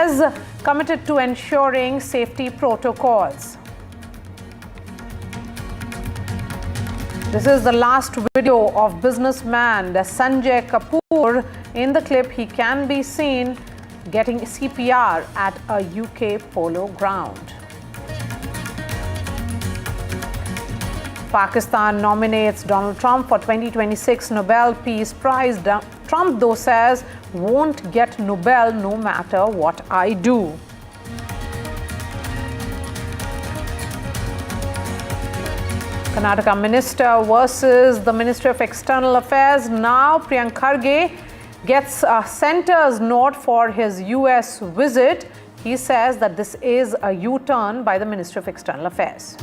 says committed to ensuring safety protocols. This is the last video of businessman Sanjay Kapoor. In the clip, he can be seen getting CPR at a UK polo ground. Pakistan nominates Donald Trump for 2026 Nobel Peace Prize. Trump, though, says, won't get Nobel no matter what I do. Karnataka minister versus the Ministry of External Affairs. Now Priyank Kharge gets a center's nod for his US visit. He says that this is a U-turn by the Ministry of External Affairs.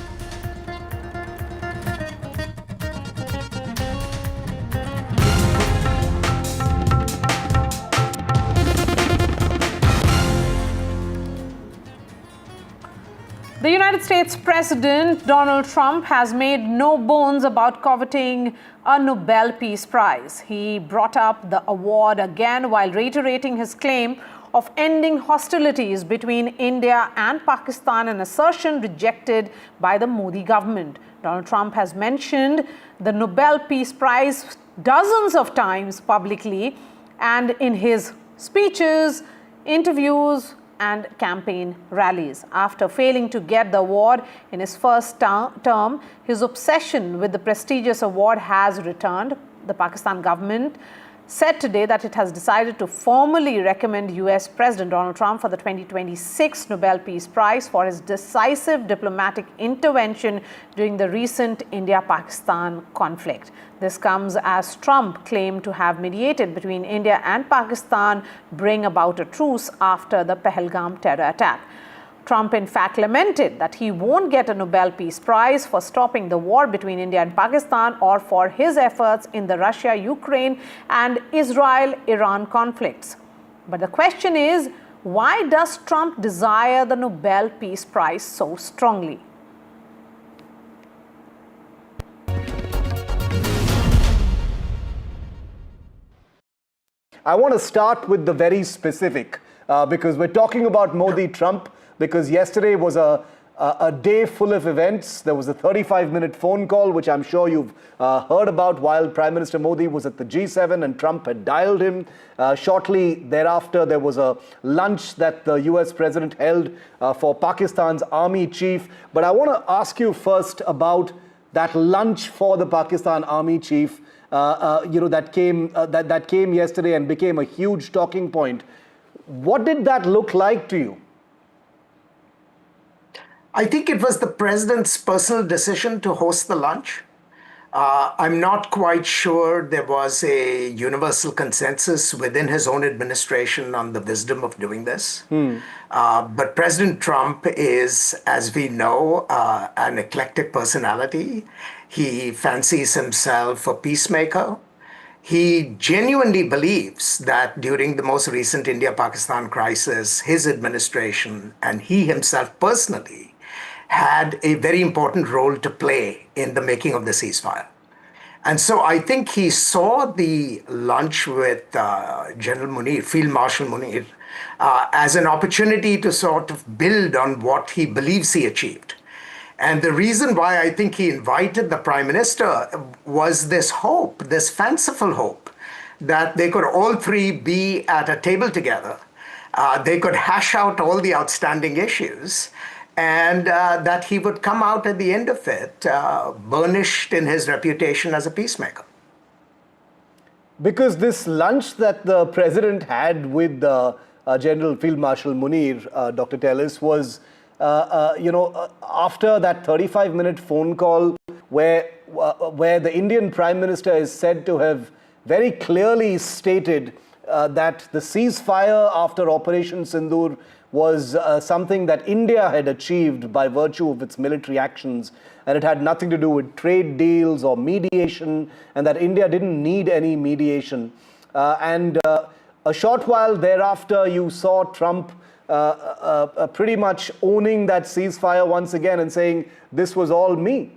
The United States President Donald Trump has made no bones about coveting a Nobel Peace Prize. He brought up the award again while reiterating his claim of ending hostilities between India and Pakistan, an assertion rejected by the Modi government. Donald Trump has mentioned the Nobel Peace Prize dozens of times publicly and in his speeches, interviews, and campaign rallies. After failing to get the award in his first term, his obsession with the prestigious award has returned. The Pakistan government said today that it has decided to formally recommend US President Donald Trump for the 2026 Nobel Peace Prize for his decisive diplomatic intervention during the recent India-Pakistan conflict. This comes as Trump claimed to have mediated between India and Pakistan, bring about a truce after the Pahalgam terror attack. Trump, in fact, lamented that he won't get a Nobel Peace Prize for stopping the war between India and Pakistan or for his efforts in the Russia-Ukraine and Israel-Iran conflicts. But the question is, why does Trump desire the Nobel Peace Prize so strongly? I want to start with the very specific because we're talking about Modi-Trump. Because yesterday was a day full of events. There was a 35-minute phone call, which I'm sure you've heard about, while Prime Minister Modi was at the G7 and Trump had dialed him. Shortly thereafter, there was a lunch that the US president held for Pakistan's army chief. But I want to ask you first about that lunch for the Pakistan army chief, that came yesterday and became a huge talking point. What did that look like to you? I think it was the president's personal decision to host the lunch. I'm not quite sure there was a universal consensus within his own administration on the wisdom of doing this. But President Trump is, as we know, an eclectic personality. He fancies himself a peacemaker. He genuinely believes that during the most recent India-Pakistan crisis, his administration and he himself personally had a very important role to play in the making of the ceasefire. And so I think he saw the lunch with General Munir, Field Marshal Munir, as an opportunity to sort of build on what he believes he achieved. And the reason why I think he invited the Prime Minister was this hope, this fanciful hope, that they could all three be at a table together. They could hash out all the outstanding issues, and that he would come out at the end of it burnished in his reputation as a peacemaker. Because this lunch that the president had with General Field Marshal Munir, Dr. Tellis, was, after that 35-minute phone call where the Indian Prime Minister is said to have very clearly stated that the ceasefire after Operation Sindoor was something that India had achieved by virtue of its military actions, and it had nothing to do with trade deals or mediation, and that India didn't need any mediation. A short while thereafter, you saw Trump pretty much owning that ceasefire once again and saying, this was all me.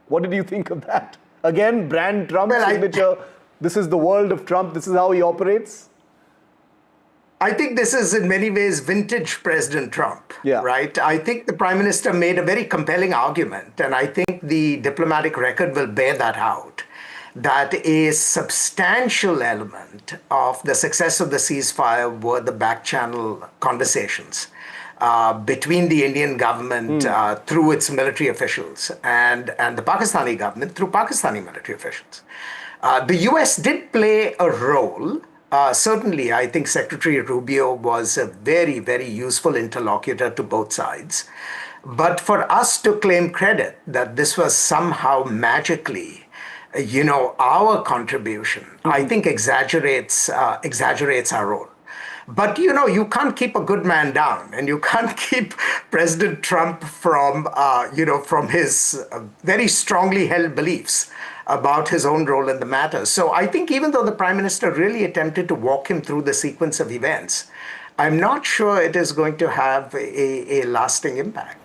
What did you think of that? Again, brand Trump signature. This is the world of Trump. This is how he operates. I think this is in many ways vintage President Trump, Yeah. right? I think the prime minister made a very compelling argument, and I think the diplomatic record will bear that out, that a substantial element of the success of the ceasefire were the back channel conversations between the Indian government through its military officials and the Pakistani government through Pakistani military officials. The US did play a role. Certainly, I think Secretary Rubio was a very, very useful interlocutor to both sides. But for us to claim credit that this was somehow magically, our contribution, I think exaggerates our role. But you can't keep a good man down, and you can't keep President Trump from his very strongly held beliefs about his own role in the matter. So I think even though the prime minister really attempted to walk him through the sequence of events, I'm not sure it is going to have a lasting impact.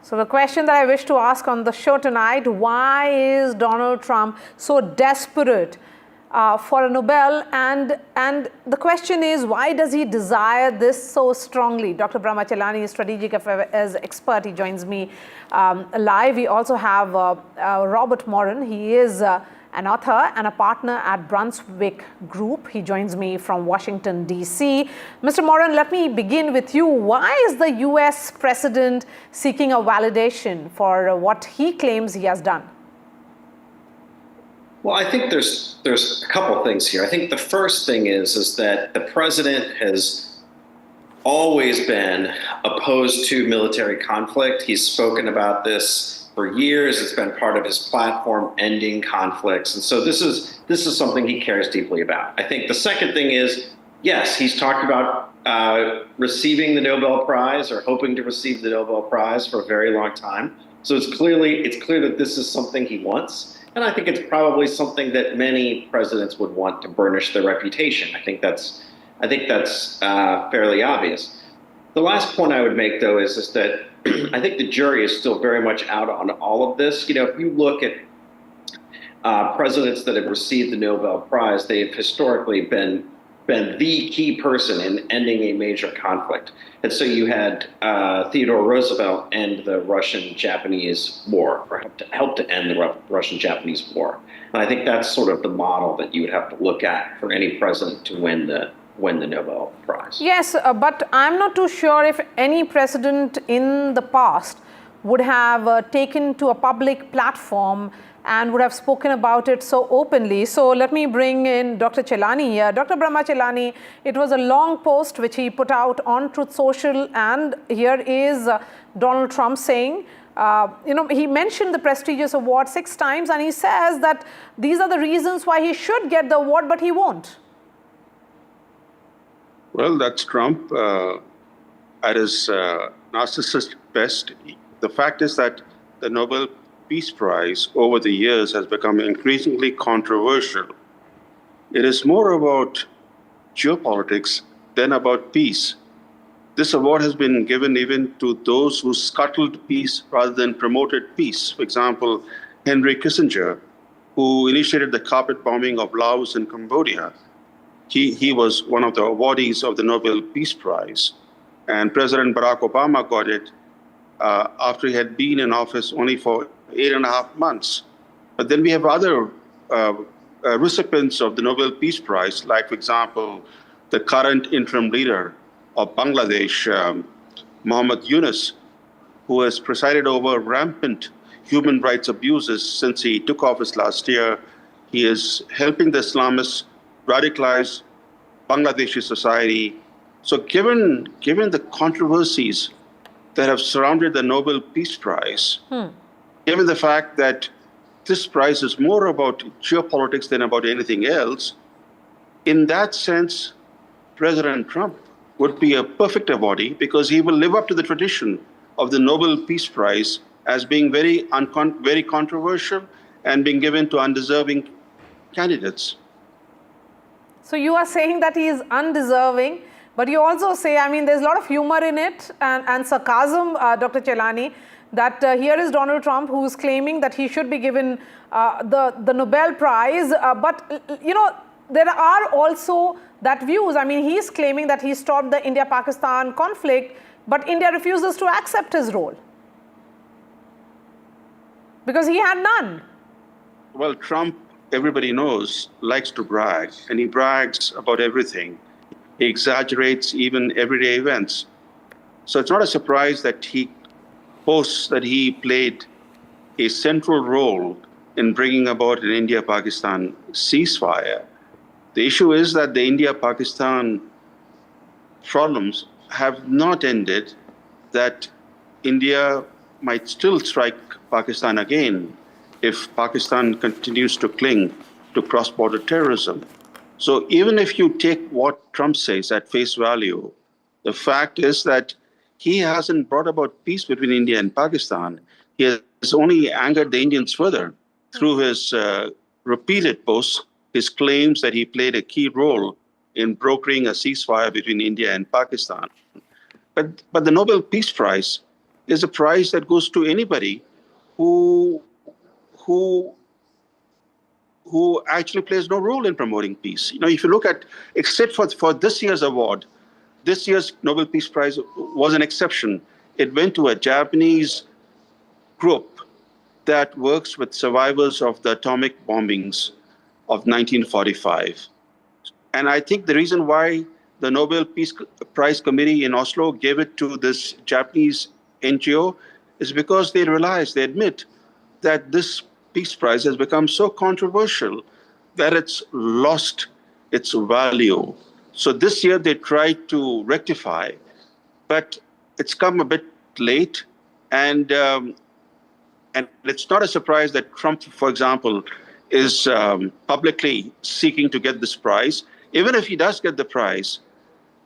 So the question that I wish to ask on the show tonight, why is Donald Trump so desperate for a Nobel? And the question is, why does he desire this so strongly? Dr. Brahmachalani is strategic affairs expert. He joins me live. We also have Robert Moran. He is an author and a partner at Brunswick Group. He joins me from Washington, D.C. Mr. Moran, let me begin with you. Why is the U.S. president seeking a validation for what he claims he has done? Well, I think there's a couple of things here. I think the first thing is that the president has always been opposed to military conflict. He's spoken about this for years. It's been part of his platform, ending conflicts. And so this is something he cares deeply about. I think the second thing is, yes, he's talked about receiving the Nobel Prize or hoping to receive the Nobel Prize for a very long time. So it's clear that this is something he wants. And I think it's probably something that many presidents would want to burnish their reputation. I think that's fairly obvious. The last point I would make, though, is that I think the jury is still very much out on all of this. If you look at presidents that have received the Nobel Prize, they have historically been the key person in ending a major conflict. And so you had Theodore Roosevelt end the Russian-Japanese War, or help to end the Russian-Japanese War. And I think that's sort of the model that you would have to look at for any president to win the Nobel Prize. Yes, but I'm not too sure if any president in the past would have taken to a public platform and would have spoken about it so openly. So let me bring in Dr. Chelani here. Dr. Brahmachalani, it was a long post which he put out on Truth Social, and here is Donald Trump saying, he mentioned the prestigious award 6 times, and he says that these are the reasons why he should get the award, but he won't. Well, that's Trump at his narcissistic best. The fact is that the Nobel Peace Prize over the years has become increasingly controversial. It is more about geopolitics than about peace. This award has been given even to those who scuttled peace rather than promoted peace. For example, Henry Kissinger, who initiated the carpet bombing of Laos and Cambodia. He was one of the awardees of the Nobel Peace Prize. And President Barack Obama got it after he had been in office only for 8.5 months. But then we have other recipients of the Nobel Peace Prize, like, for example, the current interim leader of Bangladesh, Muhammad Yunus, who has presided over rampant human rights abuses since he took office last year. He is helping the Islamists radicalize Bangladeshi society. So given the controversies that have surrounded the Nobel Peace Prize, given the fact that this prize is more about geopolitics than about anything else, in that sense, President Trump would be a perfect awardee because he will live up to the tradition of the Nobel Peace Prize as being very controversial and being given to undeserving candidates. So you are saying that he is undeserving, but you also say, there's a lot of humor in it and sarcasm, Dr. Chelani, that here is Donald Trump who is claiming that he should be given the Nobel Prize. But, there are also that views. I mean, he's claiming that he stopped the India-Pakistan conflict, but India refuses to accept his role because he had none. Well, Trump, everybody knows, likes to brag, and he brags about everything. He exaggerates even everyday events. So it's not a surprise that he boasts that he played a central role in bringing about an India-Pakistan ceasefire. The issue is that the India-Pakistan problems have not ended, that India might still strike Pakistan again if Pakistan continues to cling to cross-border terrorism. So even if you take what Trump says at face value, the fact is that he hasn't brought about peace between India and Pakistan. He has only angered the Indians further through his repeated posts, his claims that he played a key role in brokering a ceasefire between India and Pakistan. But the Nobel Peace Prize is a prize that goes to anybody who actually plays no role in promoting peace. You know, if you look at, except for this year's award, this year's Nobel Peace Prize was an exception. It went to a Japanese group that works with survivors of the atomic bombings of 1945. And I think the reason why the Nobel Peace Prize Committee in Oslo gave it to this Japanese NGO is because they realize, they admit that this Peace Prize has become so controversial that it's lost its value. So this year they tried to rectify, but it's come a bit late. And it's not a surprise that Trump, for example, is publicly seeking to get this prize. Even if he does get the prize,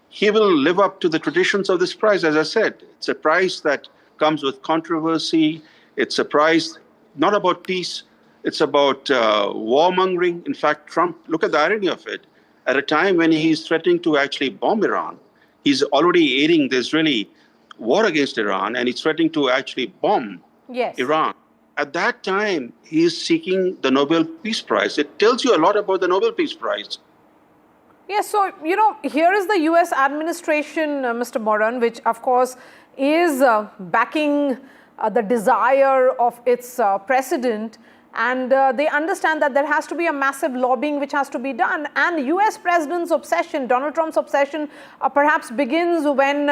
he will live up to the traditions of this prize. As I said, it's a prize that comes with controversy. It's a prize not about peace. It's about warmongering. In fact, Trump, look at the irony of it. At a time when he's threatening to actually bomb Iran, he's already aiding the Israeli war against Iran, and he's threatening to actually bomb Iran. At that time, he is seeking the Nobel Peace Prize. It tells you a lot about the Nobel Peace Prize. Yes, so, you know, here is the US administration, Mr. Moran, which, of course, is backing the desire of its president. And they understand that there has to be a massive lobbying which has to be done. And US President's obsession, Donald Trump's obsession, perhaps begins when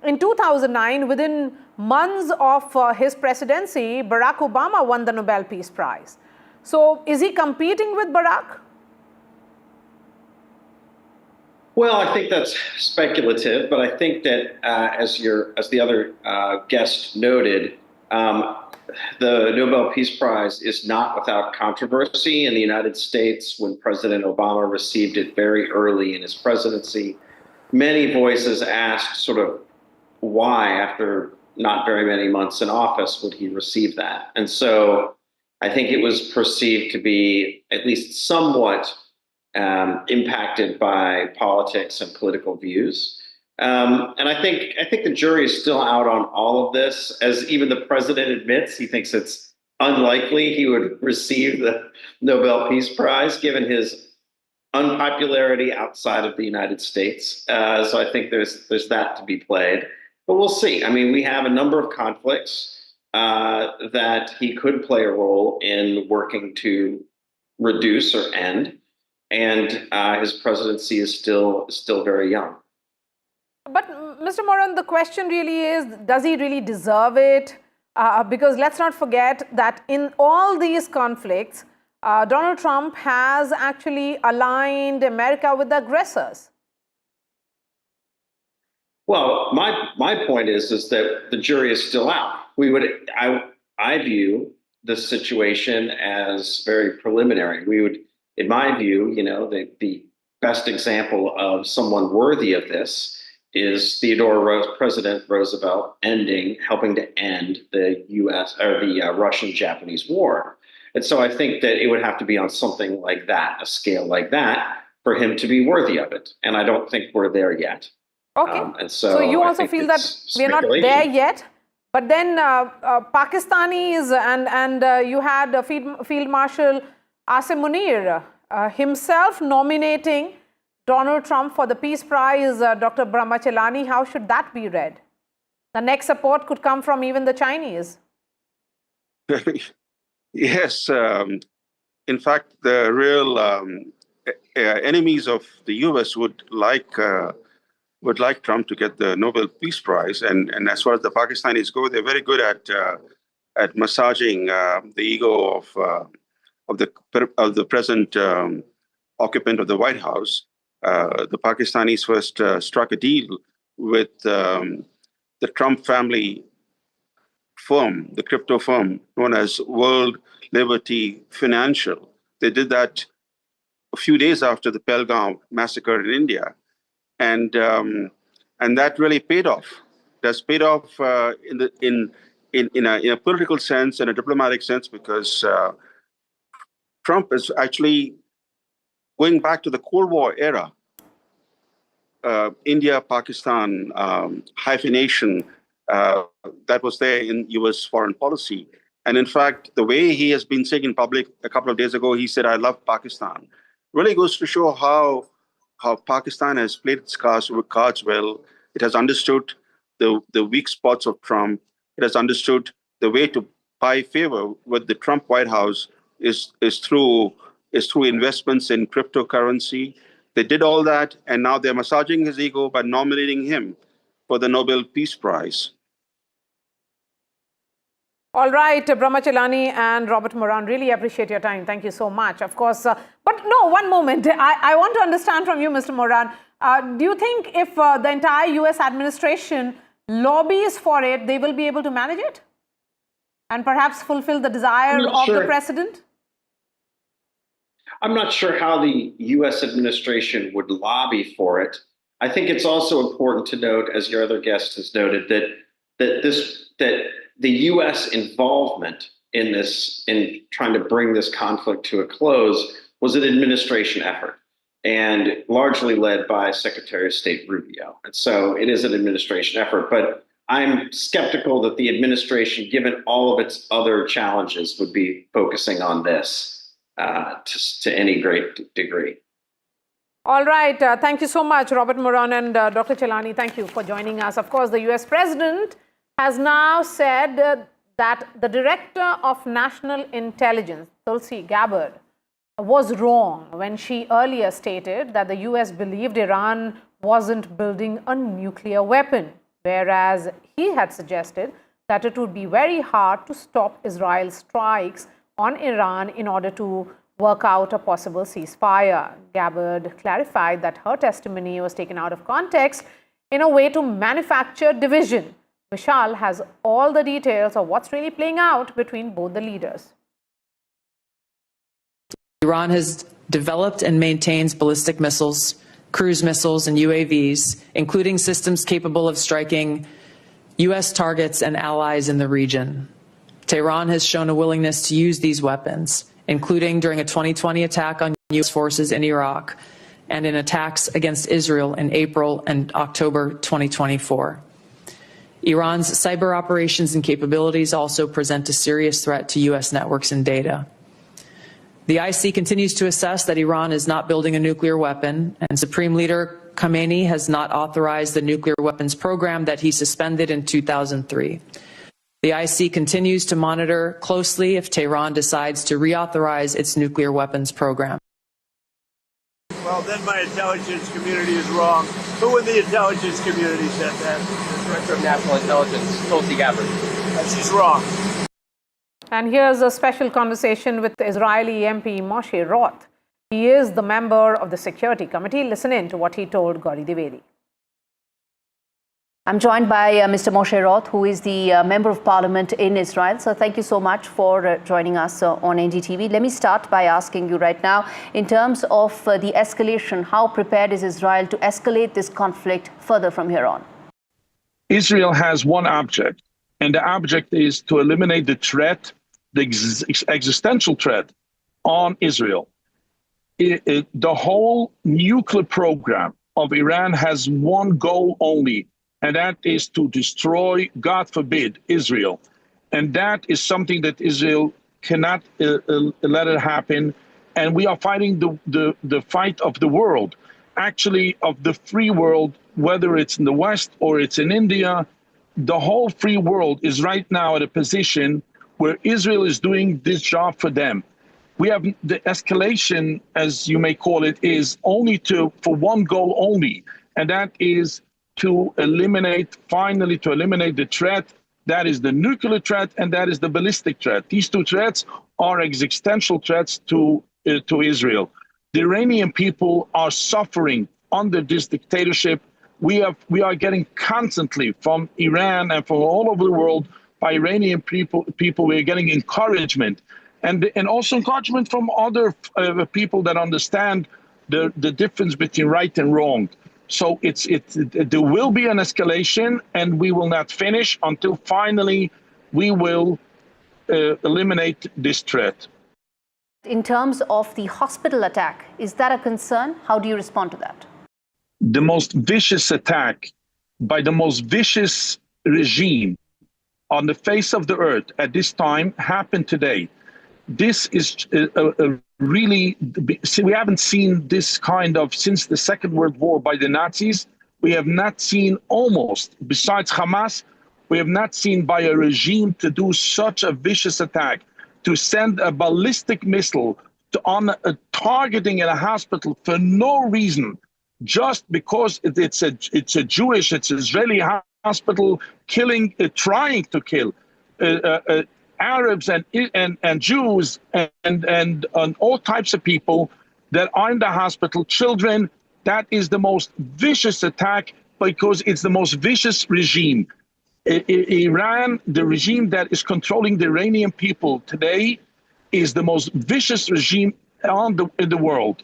in 2009, within months of his presidency, Barack Obama won the Nobel Peace Prize. So is he competing with Barack? Well, I think that's speculative, but I think that as the other guest noted, the Nobel Peace Prize is not without controversy in the United States. When President Obama received it very early in his presidency, many voices asked sort of why, after not very many months in office, would he receive that? And so I think it was perceived to be at least somewhat impacted by politics and political views. And I think the jury is still out on all of this. As even the president admits, he thinks it's unlikely he would receive the Nobel Peace Prize given his unpopularity outside of the United States. So I think there's that to be played. But we'll see. I mean, we have a number of conflicts that he could play a role in working to reduce or end. And his presidency is still very young. But Mr. Moran, the question really is, does he really deserve it? Because let's not forget that in all these conflicts, Donald Trump has actually aligned America with the aggressors. Well, my point is that the jury is still out. I view this situation as very preliminary. We would, in my view, you know, the best example of someone worthy of this is President Roosevelt helping to end the U.S. or the Russian-Japanese war. And so I think that it would have to be on something like that, a scale like that, for him to be worthy of it. And I don't think we're there yet. Okay. And so you also feel that we're not there yet. But then Pakistanis and you had Field Marshal Asim Munir himself nominating Donald Trump for the Peace Prize, Dr. Brahmachalani, how should that be read? The next support could come from even the Chinese. Yes. In fact, the real enemies of the U.S. would like Trump to get the Nobel Peace Prize. And as far as the Pakistanis go, they're very good at massaging the ego of the present occupant of the White House. The Pakistanis first struck a deal with the Trump family firm, the crypto firm known as World Liberty Financial. They did that a few days after the Pahalgam massacre in India, and that really paid off. That's paid off in a political sense and a diplomatic sense, because Trump is actually going back to the Cold War era, India-Pakistan hyphenation that was there in U.S. foreign policy. And in fact, the way he has been saying in public a couple of days ago, he said, "I love Pakistan," really goes to show how Pakistan has played its cards well. It has understood the weak spots of Trump. It has understood the way to buy favor with the Trump White House is through investments in cryptocurrency. They did all that, and now they're massaging his ego by nominating him for the Nobel Peace Prize. All right, Brahmachalani and Robert Moran, really appreciate your time. Thank you so much. Of course, but no, one moment. I want to understand from you, Mr. Moran. Do you think if the entire US administration lobbies for it, they will be able to manage it? And perhaps fulfill the desire of the president? I'm not sure how the US administration would lobby for it. I think it's also important to note, as your other guest has noted, that the U.S. involvement in trying to bring this conflict to a close was an administration effort, and largely led by Secretary of State Rubio. And so it is an administration effort, but I'm skeptical that the administration, given all of its other challenges, would be focusing on this to any great degree. All right. Thank you so much, Robert Moran and Dr. Chalani. Thank you for joining us. Of course, the U.S. president has now said that the director of national intelligence, Tulsi Gabbard, was wrong when she earlier stated that the U.S. believed Iran wasn't building a nuclear weapon, whereas he had suggested that it would be very hard to stop Israel's strikes on Iran in order to work out a possible ceasefire. Gabbard clarified that her testimony was taken out of context in a way to manufacture division. Vishal has all the details of what's really playing out between both the leaders. Iran has developed and maintains ballistic missiles, cruise missiles, and UAVs, including systems capable of striking U.S. targets and allies in the region. Tehran has shown a willingness to use these weapons, including during a 2020 attack on U.S. forces in Iraq and in attacks against Israel in April and October 2024. Iran's cyber operations and capabilities also present a serious threat to U.S. networks and data. The IC continues to assess that Iran is not building a nuclear weapon, and Supreme Leader Khamenei has not authorized the nuclear weapons program that he suspended in 2003. The IC continues to monitor closely if Tehran decides to reauthorize its nuclear weapons program. Well, then my intelligence community is wrong. Who in the intelligence community said that? The Director of National Intelligence, Tulsi Gabbard. She's wrong. And here's a special conversation with Israeli MP Moshe Roth. He is the member of the Security Committee. Listen in to what he told Gauri Dwivedi. I'm joined by Mr. Moshe Roth, who is the Member of Parliament in Israel. So thank you so much for joining us on NDTV. Let me start by asking you right now, in terms of the escalation, how prepared is Israel to escalate this conflict further from here on? Israel has one object, and the object is to eliminate the threat, the existential threat on Israel. The whole nuclear program of Iran has one goal only, and that is to destroy, God forbid, Israel. And that is something that Israel cannot let it happen. And we are fighting the fight of the world, actually of the free world, whether it's in the West or it's in India. The whole free world is right now at a position where Israel is doing this job for them. We have the escalation, as you may call it, is only for one goal only, and that is to finally eliminate the threat. That is the nuclear threat, and that is the ballistic threat. These two threats are existential threats to Israel. The Iranian people are suffering under this dictatorship. We are getting constantly from Iran and from all over the world by Iranian people. We are getting encouragement, and also encouragement from other people that understand the difference between right and wrong. So there will be an escalation, and we will not finish until finally we will eliminate this threat. In terms of the hospital attack, is that a concern? How do you respond to that? The most vicious attack by the most vicious regime on the face of the earth at this time happened today. This is really, we haven't seen this kind of, since the Second World War by the Nazis, we have not seen almost, besides Hamas, we have not seen by a regime to do such a vicious attack, to send a ballistic missile on targeting at a hospital for no reason, just because it's a Jewish, it's an Israeli hospital, trying to kill Arabs and Jews and all types of people that are in the hospital, children. That is the most vicious attack because it's the most vicious regime. Iran, the regime that is controlling the Iranian people today, is the most vicious regime in the world.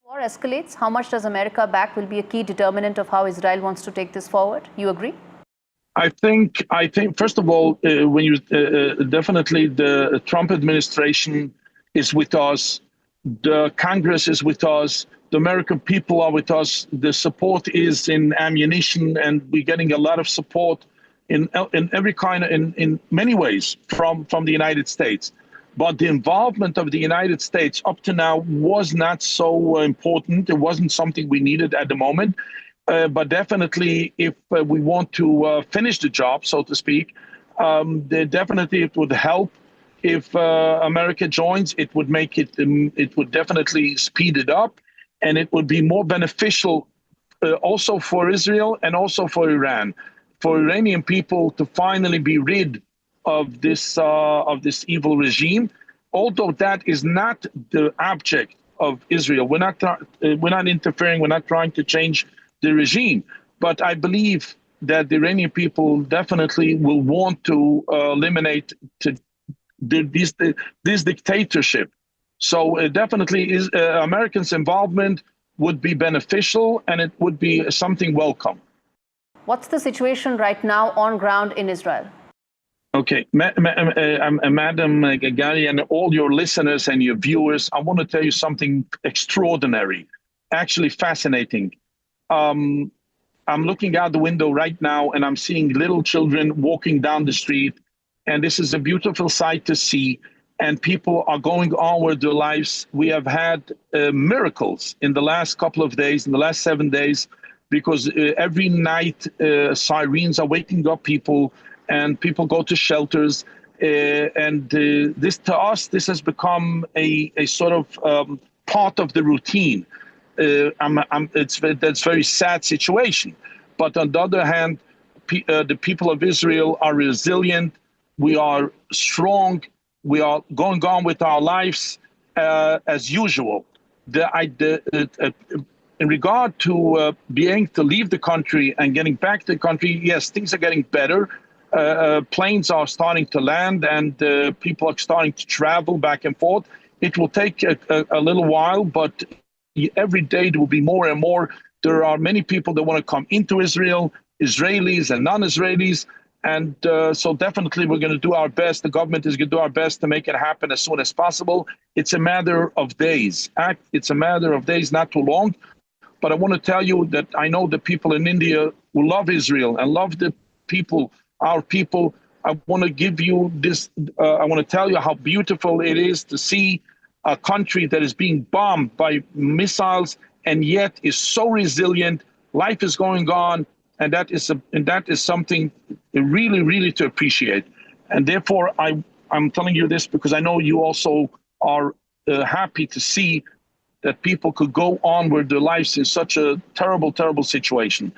War escalates. How much does America back will be a key determinant of how Israel wants to take this forward. You agree? I think first of all, when you definitely the Trump administration is with us, the Congress is with us, the American people are with us. The support is in ammunition, and we're getting a lot of support in every kind of, in many ways from the United States. But the involvement of the United States up to now was not so important. It wasn't something we needed at the moment. But definitely, if we want to finish the job, so to speak, definitely it would help if America joins. It would make it. It would definitely speed it up, and it would be more beneficial also for Israel and also for Iran, for Iranian people to finally be rid of this evil regime. Although that is not the object of Israel, we're not interfering. We're not trying to change the regime, but I believe that the Iranian people definitely will want to eliminate this dictatorship. So definitely, Americans' involvement would be beneficial, and it would be something welcome. What's the situation right now on ground in Israel? Okay, Madam Gagari, and all your listeners and your viewers, I want to tell you something extraordinary, actually fascinating. I'm looking out the window right now, and I'm seeing little children walking down the street, and this is a beautiful sight to see, and people are going on with their lives. We have had miracles in the last couple of days, in the last 7 days, because every night sirens are waking up people, and people go to shelters, and this, to us, this has become a sort of part of the routine. That's a very sad situation. But on the other hand, the people of Israel are resilient. We are strong. We are going on with our lives as usual. In regard to being to leave the country and getting back to the country, yes, things are getting better. Planes are starting to land, and people are starting to travel back and forth. It will take a little while, but every day there will be more and more. There are many people that want to come into Israel, Israelis and non-Israelis. And so definitely we're going to do our best. The government is going to do our best to make it happen as soon as possible. It's a matter of days. It's a matter of days, not too long. But I want to tell you that I know the people in India who love Israel and love the people, our people. I want to give you this. I want to tell you how beautiful it is to see a country that is being bombed by missiles and yet is so resilient. Life is going on, and that is something really, really to appreciate. And therefore, I'm telling you this because I know you also are happy to see that people could go on with their lives in such a terrible, terrible situation.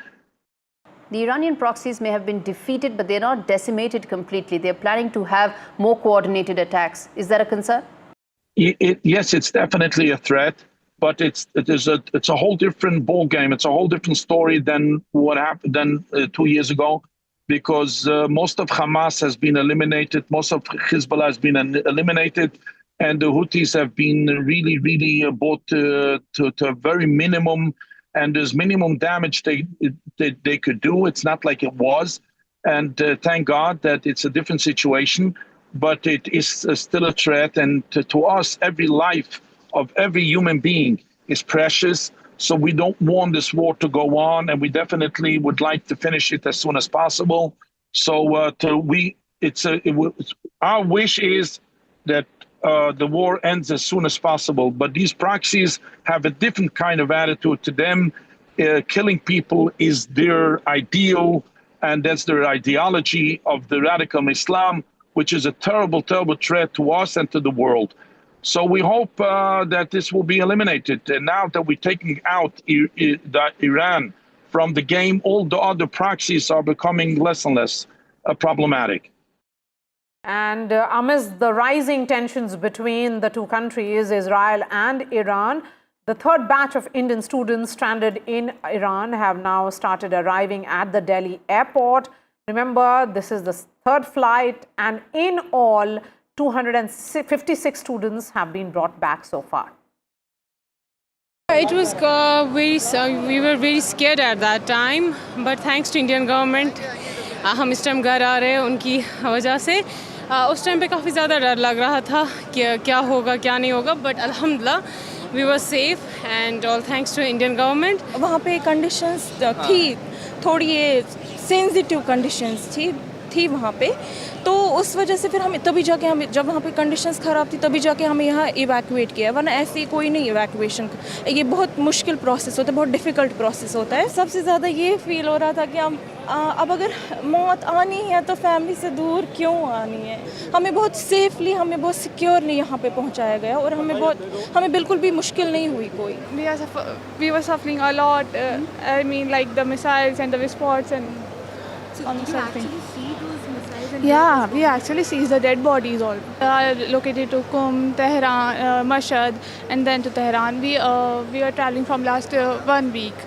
The Iranian proxies may have been defeated, but they're not decimated completely. They're planning to have more coordinated attacks. Is that a concern? Yes, it's definitely a threat, but it's a whole different ball game. It's a whole different story than what happened 2 years ago, because most of Hamas has been eliminated, most of Hezbollah has been eliminated, and the Houthis have been really, really brought to a very minimum. And there's minimum damage they could do. It's not like it was. And thank God that it's a different situation, but it is still a threat. And to us, every life of every human being is precious. So we don't want this war to go on, and we definitely would like to finish it as soon as possible. So our wish is that the war ends as soon as possible. But these proxies have a different kind of attitude to them. Killing people is their ideal, and that's their ideology of the radical Islam, which is a terrible, terrible threat to us and to the world. So we hope that this will be eliminated. And now that we're taking out Iran from the game, all the other proxies are becoming less and less problematic. And amidst the rising tensions between the two countries, Israel and Iran, the third batch of Indian students stranded in Iran have now started arriving at the Delhi airport. Remember, this is the third flight, and in all, 256 students have been brought back so far. It was we were very scared at that time, but thanks to Indian government, हम इस time घर आ रहे हैं उनकी वजह से. उस time पे काफ़ी ज़्यादा डर लग रहा था कि क्या होगा क्या नहीं होगा, बट अल्हम्दुलिल्लाह we were safe and all thanks to Indian government. वहाँ पे कंडीशंस थी, थोड़ी ये सेंसिटिव कंडीशंस थी वहाँ पे, तो उस वजह से फिर हम तभी जाके हम जब वहाँ पे कंडीशंस ख़राब थी तभी जाके हमें यहाँ इवैक्यूएट किया, वरना ऐसे कोई नहीं इवैक्यूएशन. ये बहुत मुश्किल प्रोसेस होता है, बहुत डिफ़िकल्ट प्रोसेस होता है. सबसे ज़्यादा ये फील हो रहा था कि हम अब अगर मौत आनी है तो फैमिली से दूर क्यों आनी है. हमें बहुत सेफली, हमें बहुत सिक्योरली यहाँ पे पहुँचाया गया और हमें बिल्कुल भी मुश्किल नहीं हुई कोई. We were suffering a lot. I mean, like the missiles and the response and. So did you actually see those missiles? Yeah, we actually see the dead bodies all. Located to Qum, Tehran, Mashhad, and then to Tehran. We are traveling from last 1 week.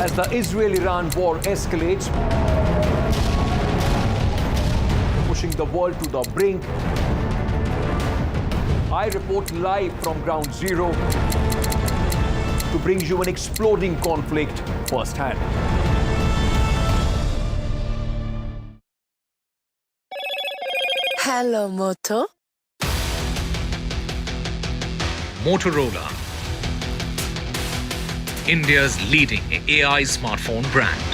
As the Israel-Iran war escalates, pushing the world to the brink, I report live from ground zero to bring you an exploding conflict firsthand. Hello, Moto. Motorola, India's leading AI smartphone brand.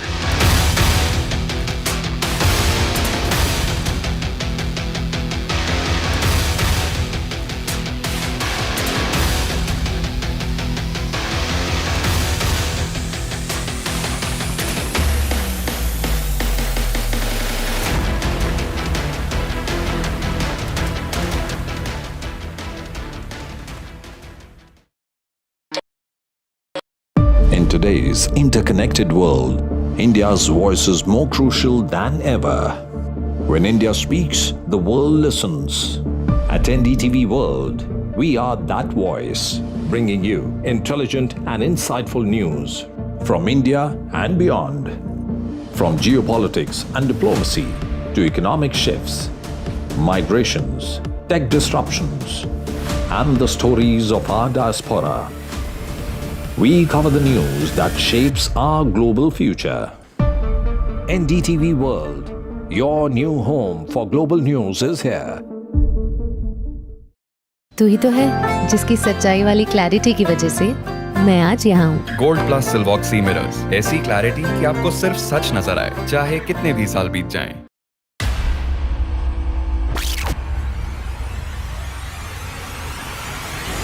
In today's interconnected world, India's voice is more crucial than ever. When India speaks, the world listens. At NDTV World, we are that voice, bringing you intelligent and insightful news from India and beyond. From geopolitics and diplomacy to economic shifts, migrations, tech disruptions, and the stories of our diaspora. We cover the news that shapes our global future. NDTV World, your new home for global news is here. तू ही तो है जिसकी सच्चाई वाली clarity की वजह से मैं आज यहाँ हूँ। गोल्ड प्लस सिल्वॉक्सी मिरर्स, ऐसी क्लैरिटी कि आपको सिर्फ सच नजर आए, चाहे कितने भी साल बीत जाएं।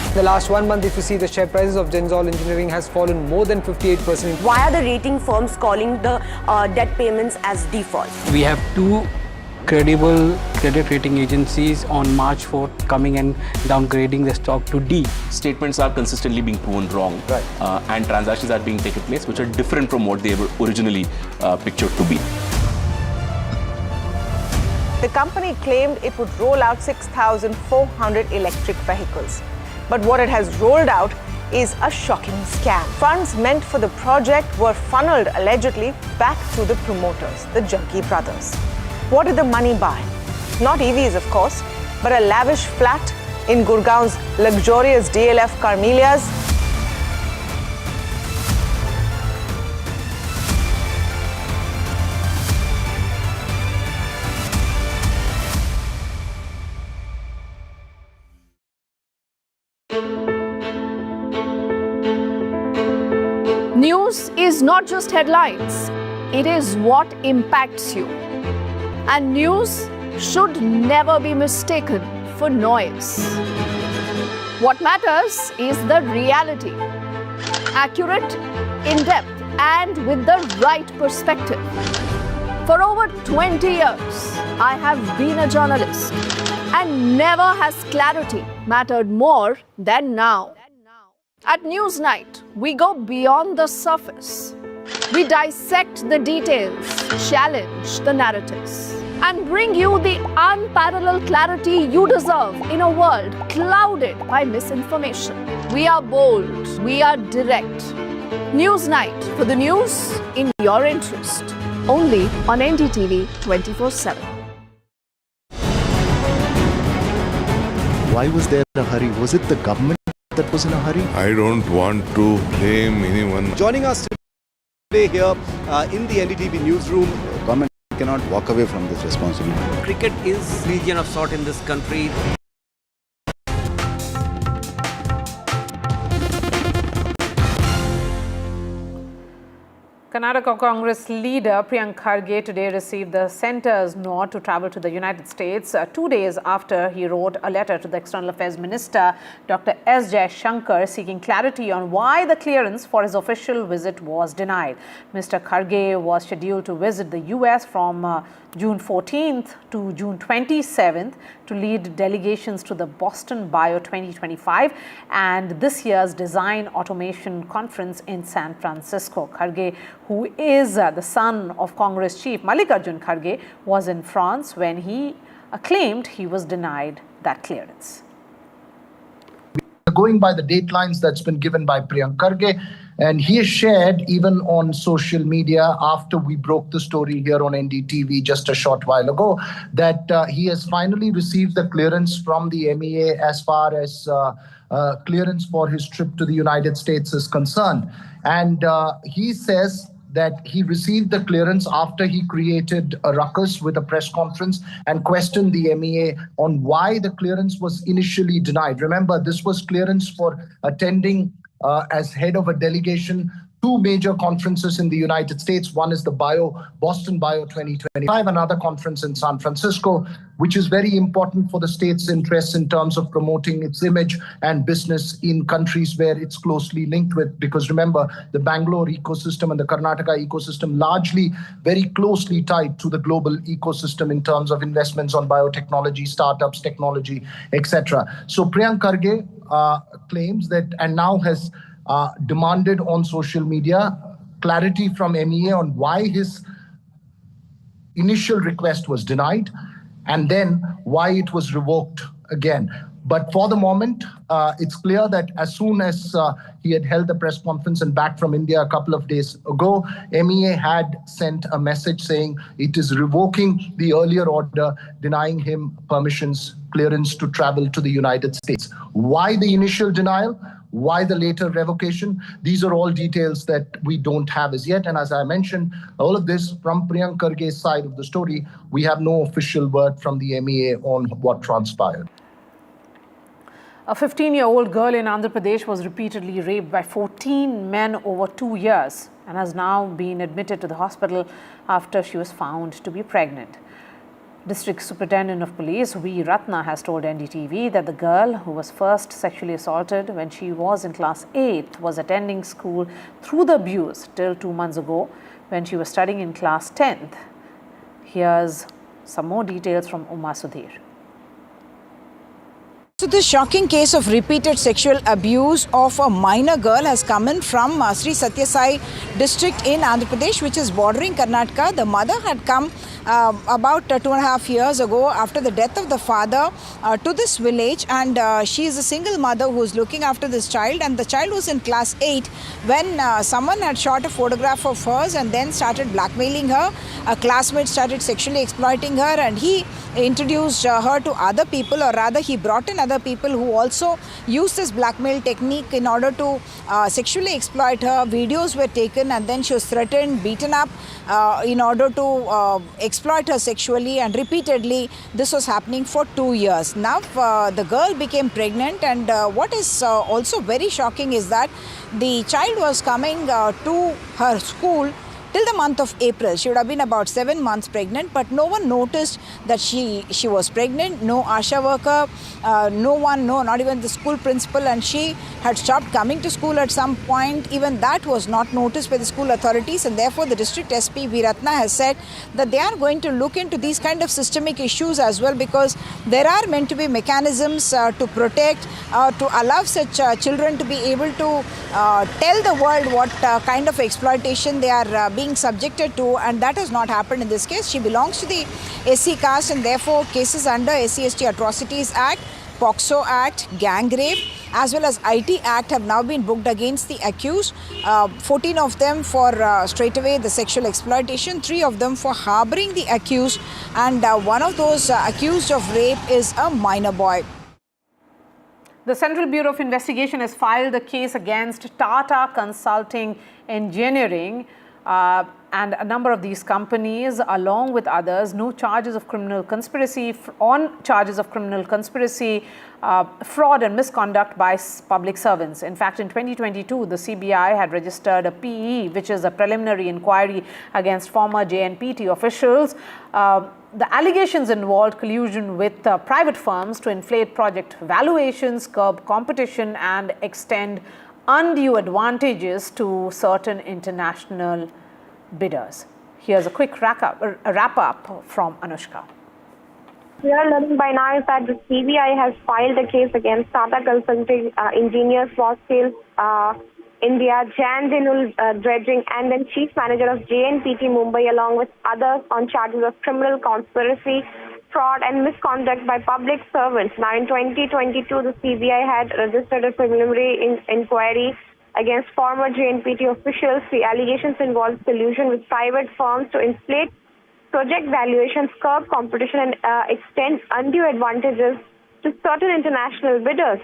In the last 1 month, if you see, the share prices of Denzol Engineering has fallen more than 58%. Why are the rating firms calling the debt payments as default? We have two credible credit rating agencies on March 4th coming and downgrading the stock to D. Statements are consistently being proven wrong, and transactions are being taken place which are different from what they were originally pictured to be. The company claimed it would roll out 6,400 electric vehicles. But what it has rolled out is a shocking scam. Funds meant for the project were funneled allegedly back to the promoters, the Junkie brothers. What did the money buy? Not EVs, of course, but a lavish flat in Gurgaon's luxurious DLF Carmelias. News is not just headlines, it is what impacts you. And news should never be mistaken for noise. What matters is the reality. Accurate, in-depth, and with the right perspective. For over 20 years, I have been a journalist, and never has clarity mattered more than now. At Newsnight, we go beyond the surface. We dissect the details, challenge the narratives, and bring you the unparalleled clarity you deserve in a world clouded by misinformation. We are bold, we are direct. Newsnight, for the news in your interest. Only on NDTV 24/7. Why was there a hurry? Was it the government that was in a hurry? I don't want to blame anyone. Joining us today here in the NDTV newsroom. Government cannot walk away from this responsibility. Cricket is a region of sort in this country. Karnataka Congress leader Priyank Kharge today received the centre's nod to travel to the United States 2 days after he wrote a letter to the External Affairs Minister Dr. S. Jaishankar seeking clarity on why the clearance for his official visit was denied. Mr. Kharge was scheduled to visit the US from June 14th to June 27th to lead delegations to the Boston Bio 2025 and this year's Design Automation Conference in San Francisco. Kharge, who is the son of Congress Chief Mallikarjun Kharge, was in France when he claimed he was denied that clearance. Going by the datelines that's been given by Priyank Kharge, and he has shared even on social media after we broke the story here on NDTV just a short while ago, that he has finally received the clearance from the MEA as far as clearance for his trip to the United States is concerned. And he says that he received the clearance after he created a ruckus with a press conference and questioned the MEA on why the clearance was initially denied. Remember, this was clearance for attending as head of a delegation two major conferences in the United States. One is the Boston Bio 2025, another conference in San Francisco, which is very important for the state's interests in terms of promoting its image and business in countries where it's closely linked with. Because remember, the Bangalore ecosystem and the Karnataka ecosystem largely very closely tied to the global ecosystem in terms of investments on biotechnology, startups, technology, etc. So Priyank Kharge claims that, and now has demanded on social media clarity from MEA on why his initial request was denied and then why it was revoked again. But for the moment, it's clear that as soon as he had held the press conference and back from India a couple of days ago, MEA had sent a message saying it is revoking the earlier order, denying him clearance to travel to the United States. Why the initial denial? Why the later revocation? These are all details that we don't have as yet. And as I mentioned, all of this from Priyank Kharge's side of the story, we have no official word from the MEA on what transpired. A 15-year-old girl in Andhra Pradesh was repeatedly raped by 14 men over 2 years and has now been admitted to the hospital after she was found to be pregnant. District Superintendent of Police V. Ratna has told NDTV that the girl, who was first sexually assaulted when she was in class 8, was attending school through the abuse till 2 months ago when she was studying in class 10th. Here's some more details from Uma Sudhir. So this shocking case of repeated sexual abuse of a minor girl has come in from Sri Satya Sai district in Andhra Pradesh, which is bordering Karnataka. The mother had come about 2.5 years ago after the death of the father to this village, and she is a single mother who is looking after this child, and the child was in class 8 when someone had shot a photograph of hers and then started blackmailing her. A classmate started sexually exploiting her, and he introduced her to other people, or rather he brought in other people who also used this blackmail technique in order to sexually exploit her. Videos were taken and then she was threatened, beaten up in order to exploit her sexually, and repeatedly this was happening for 2 years. Now the girl became pregnant, and what is also very shocking is that the child was coming to her school till the month of April. She would have been about 7 months pregnant, but no one noticed that she was pregnant. No ASHA worker, no one, not even the school principal, and she had stopped coming to school at some point. Even that was not noticed by the school authorities, and therefore the district SP V. Ratna has said that they are going to look into these kind of systemic issues as well, because there are meant to be mechanisms to protect, to allow such children to be able to tell the world what kind of exploitation they are being subjected to, and that has not happened in this case. She belongs to the SC caste, and therefore cases under SC/ST Atrocities Act, POCSO Act, gang rape, as well as IT Act have now been booked against the accused. 14 of them for straightaway the sexual exploitation, 3 of them for harboring the accused, and one of those accused of rape is a minor boy. The Central Bureau of Investigation has filed a case against Tata Consulting Engineering and a number of these companies, along with others, on charges of criminal conspiracy, fraud and misconduct by public servants. In fact, in 2022, the CBI had registered a PE, which is a preliminary inquiry against former JNPT officials. The allegations involved collusion with private firms to inflate project valuations, curb competition, and extend undue advantages to certain international bidders. Here's a quick wrap-up from Anushka. We are learning by now is that the CBI has filed a case against Tata Consulting Engineers, Small-Scale India, Jan Dinul Dredging, and then Chief Manager of JNPT Mumbai, along with others, on charges of criminal conspiracy, fraud and misconduct by public servants. Now, in 2022, the CBI had registered a preliminary inquiry against former JNPT officials. The allegations involved collusion with private firms to inflate project valuations, curb competition, and extend undue advantages to certain international bidders.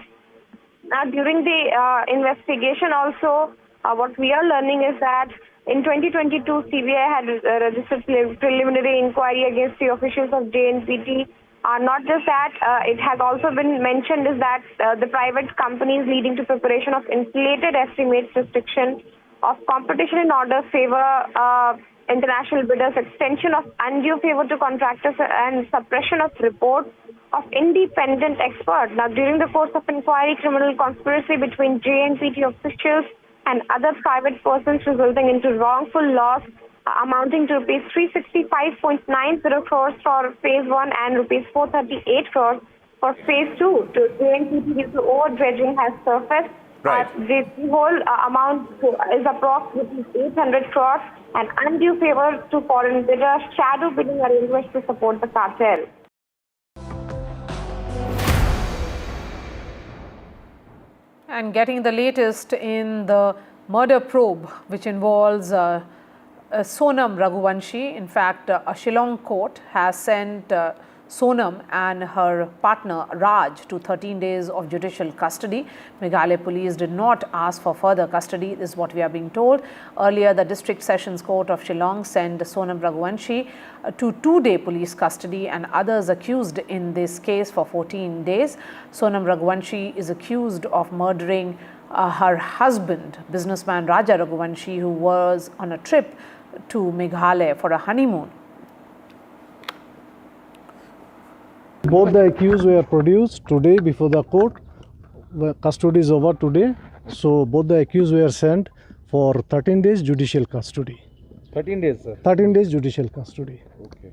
Now, during the investigation also, what we are learning is that in 2022, CBI had registered preliminary inquiry against the officials of JNPT. Not just that, it has also been mentioned is that the private companies leading to preparation of inflated estimates, restriction of competition in order favor international bidders, extension of undue favor to contractors, and suppression of reports of independent experts. Now, during the course of inquiry, criminal conspiracy between JNPT officials and other private persons resulting into wrongful loss amounting to rupees 365.90 crores for phase 1 and rupees 438 crores for phase 2 to JNPT due to over-dredging has surfaced. Right. The whole amount is approximately 800 crores, and undue favor to foreign bidders, shadow bidding arrangements to support the cartel. And getting the latest in the murder probe, which involves Sonam Raghuvanshi. In fact, a Shillong court has sent Sonam and her partner Raj to 13 days of judicial custody. Meghalaya police did not ask for further custody, this is what we are being told. Earlier, the District Sessions Court of Shillong sent Sonam Raghuvanshi to 2-day police custody and others accused in this case for 14 days. Sonam Raghuvanshi is accused of murdering her husband, businessman Raja Raghuvanshi, who was on a trip to Meghalaya for a honeymoon. Both the accused were produced today before the court. Custody is over today. So both the accused were sent for 13 days judicial custody. 13 days, sir? 13 days judicial custody. Okay.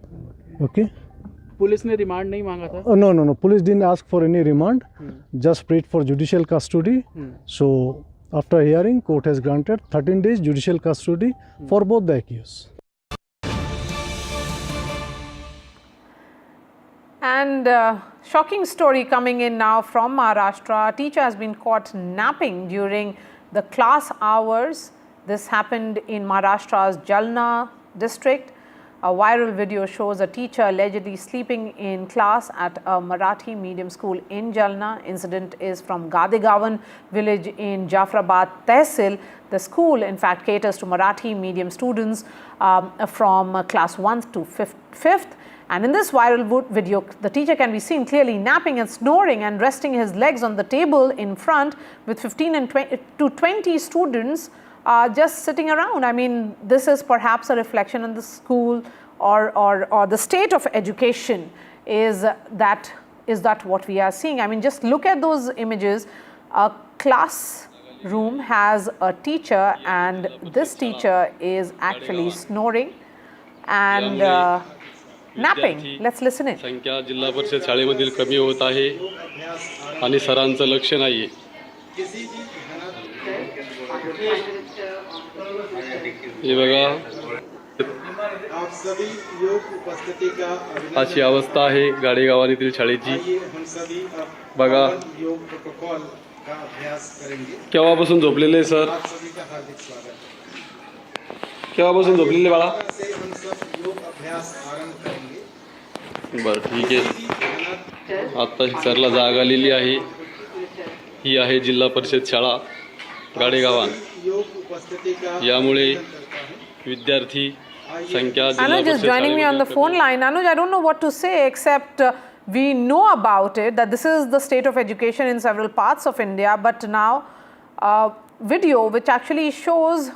Okay. Police ने remand नहीं मांगा था? No. Police didn't ask for any remand. Just prayed for judicial custody. So after hearing, court has granted 13 days judicial custody for both the accused. And shocking story coming in now from Maharashtra. A teacher has been caught napping during the class hours. This happened in Maharashtra's Jalna district. A viral video shows a teacher allegedly sleeping in class at a Marathi medium school in Jalna. Incident is from Gadegavan village in Jafrabad Tehsil. The school, in fact, caters to Marathi medium students from class 1 to 5th. And in this viral video, the teacher can be seen clearly napping and snoring and resting his legs on the table in front with 15 to 20 students just sitting around. I mean, this is perhaps a reflection on the school or the state of education. Is that what we are seeing? I mean, just look at those images. A classroom has a teacher and this teacher is actually snoring and napping. Let's listen in. संख्या जिल्हा परिषद शाळेमधील कमी होत आहे आणि सरांचं लक्ष नाहीये. हे बघा, अशी अवस्था आहे गाडेगावातील शाळेची. बघा, केव्हापासून झोपलेले सर? केव्हापासून झोपलेले बाळा? बरं, ठीक आहे. आता सरला जाग आलेली आहे. ही आहे जिल्हा परिषद शाळा गाडेगावान. यामुळे विद्यार्थी संख्या Anuj is joining me on the phone line. Anuj, I don't know what to say except we know about it, that this is the state of education in several parts of India, but now a video which actually shows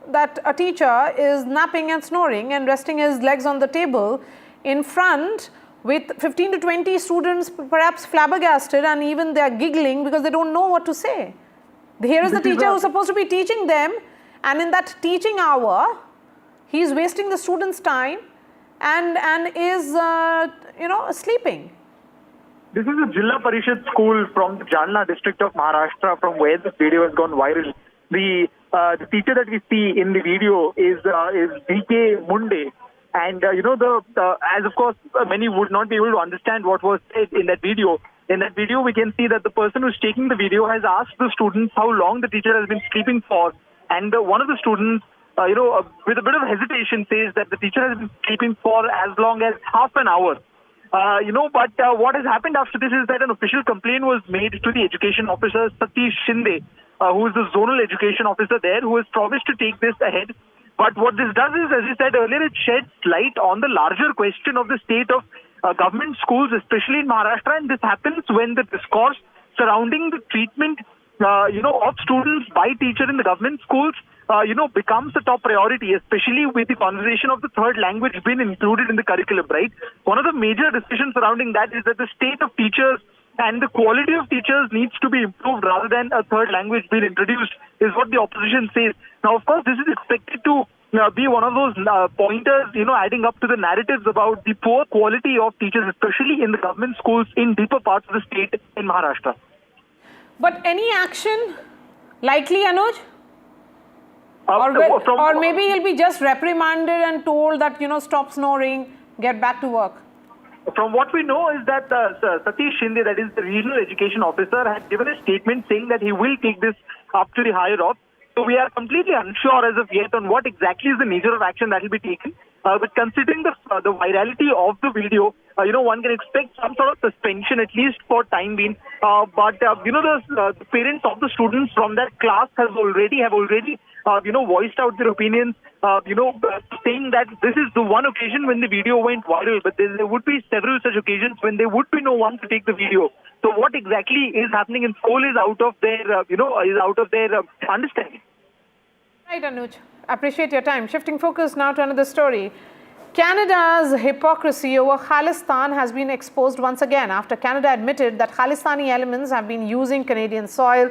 that a teacher is napping and snoring and resting his legs on the table in front with 15 to 20 students perhaps flabbergasted, and even they are giggling because they don't know what to say. Here is the teacher who's supposed to be teaching them, and in that teaching hour, he is wasting the students' time and is sleeping. This is a Jilla Parishad school from the Jalna district of Maharashtra, from where this video has gone viral. The teacher that we see in the video is D.K. Munde. And, as of course, many would not be able to understand what was said in that video. In that video, we can see that the person who's taking the video has asked the students how long the teacher has been sleeping for. And one of the students, with a bit of hesitation, says that the teacher has been sleeping for as long as half an hour. But what has happened after this is that an official complaint was made to the education officer, Satish Shinde, who is the zonal education officer there, who has promised to take this ahead. But what this does is, as you said earlier, it sheds light on the larger question of the state of government schools, especially in Maharashtra. And this happens when the discourse surrounding the treatment, of students by teachers in the government schools, becomes the top priority, especially with the conversation of the third language being included in the curriculum, right? One of the major decisions surrounding that is that the state of teachers and the quality of teachers needs to be improved rather than a third language being introduced, is what the opposition says. Now, of course, this is expected to be one of those pointers, adding up to the narratives about the poor quality of teachers, especially in the government schools in deeper parts of the state in Maharashtra. But any action likely, Anuj? Or maybe he'll be just reprimanded and told that, stop snoring, get back to work. From what we know is that Satish Shinde, that is the regional education officer, had given a statement saying that he will take this up to the higher ups. So we are completely unsure as of yet on what exactly is the nature of action that will be taken. But considering the virality of the video, one can expect some sort of suspension, at least for time being. But the parents of the students from that class have already voiced out their opinions, saying that this is the one occasion when the video went viral, but there would be several such occasions when there would be no one to take the video. So what exactly is happening in Seoul is out of their understanding. Right, Anuj. Appreciate your time. Shifting focus now to another story. Canada's hypocrisy over Khalistan has been exposed once again after Canada admitted that Khalistani elements have been using Canadian soil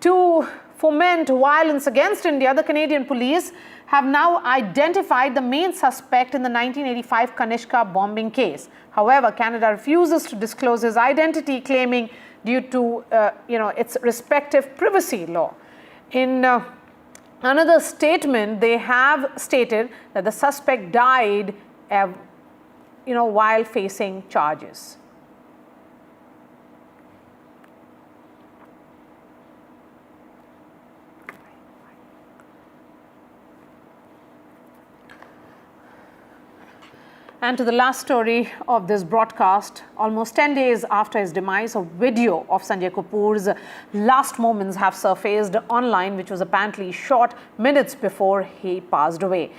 to foment violence against India. The Canadian police have now identified the main suspect in the 1985 Kanishka bombing case. However, Canada refuses to disclose his identity, claiming due to its respective privacy law. In another statement, they have stated that the suspect died while facing charges. And to the last story of this broadcast, almost 10 days after his demise, a video of Sanjay Kapoor's last moments have surfaced online, which was apparently shot minutes before he passed away.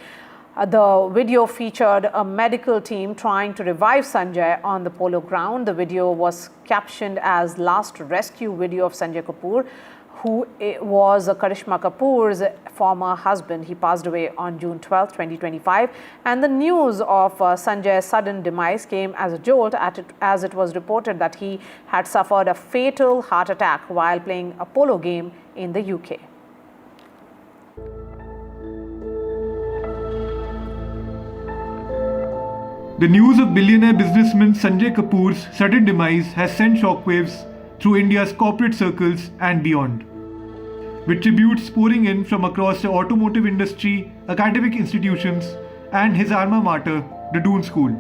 The video featured a medical team trying to revive Sanjay on the polo ground. The video was captioned as "Last Rescue Video of Sanjay Kapoor," who was Karishma Kapoor's former husband. He passed away on June 12, 2025. And the news of Sanjay's sudden demise came as a jolt as it was reported that he had suffered a fatal heart attack while playing a polo game in the UK. The news of billionaire businessman Sanjay Kapoor's sudden demise has sent shockwaves through India's corporate circles and beyond, with tributes pouring in from across the automotive industry, academic institutions, and his alma mater, the Doon School.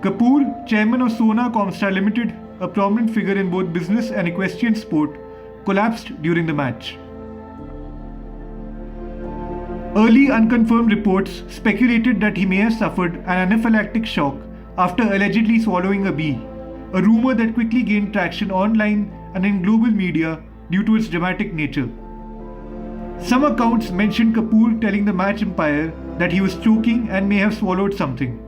Kapoor, chairman of Sona Comstar Limited, a prominent figure in both business and equestrian sport, collapsed during the match. Early unconfirmed reports speculated that he may have suffered an anaphylactic shock after allegedly swallowing a bee, a rumor that quickly gained traction online and in global media due to its dramatic nature. Some accounts mentioned Kapoor telling the match umpire that he was choking and may have swallowed something.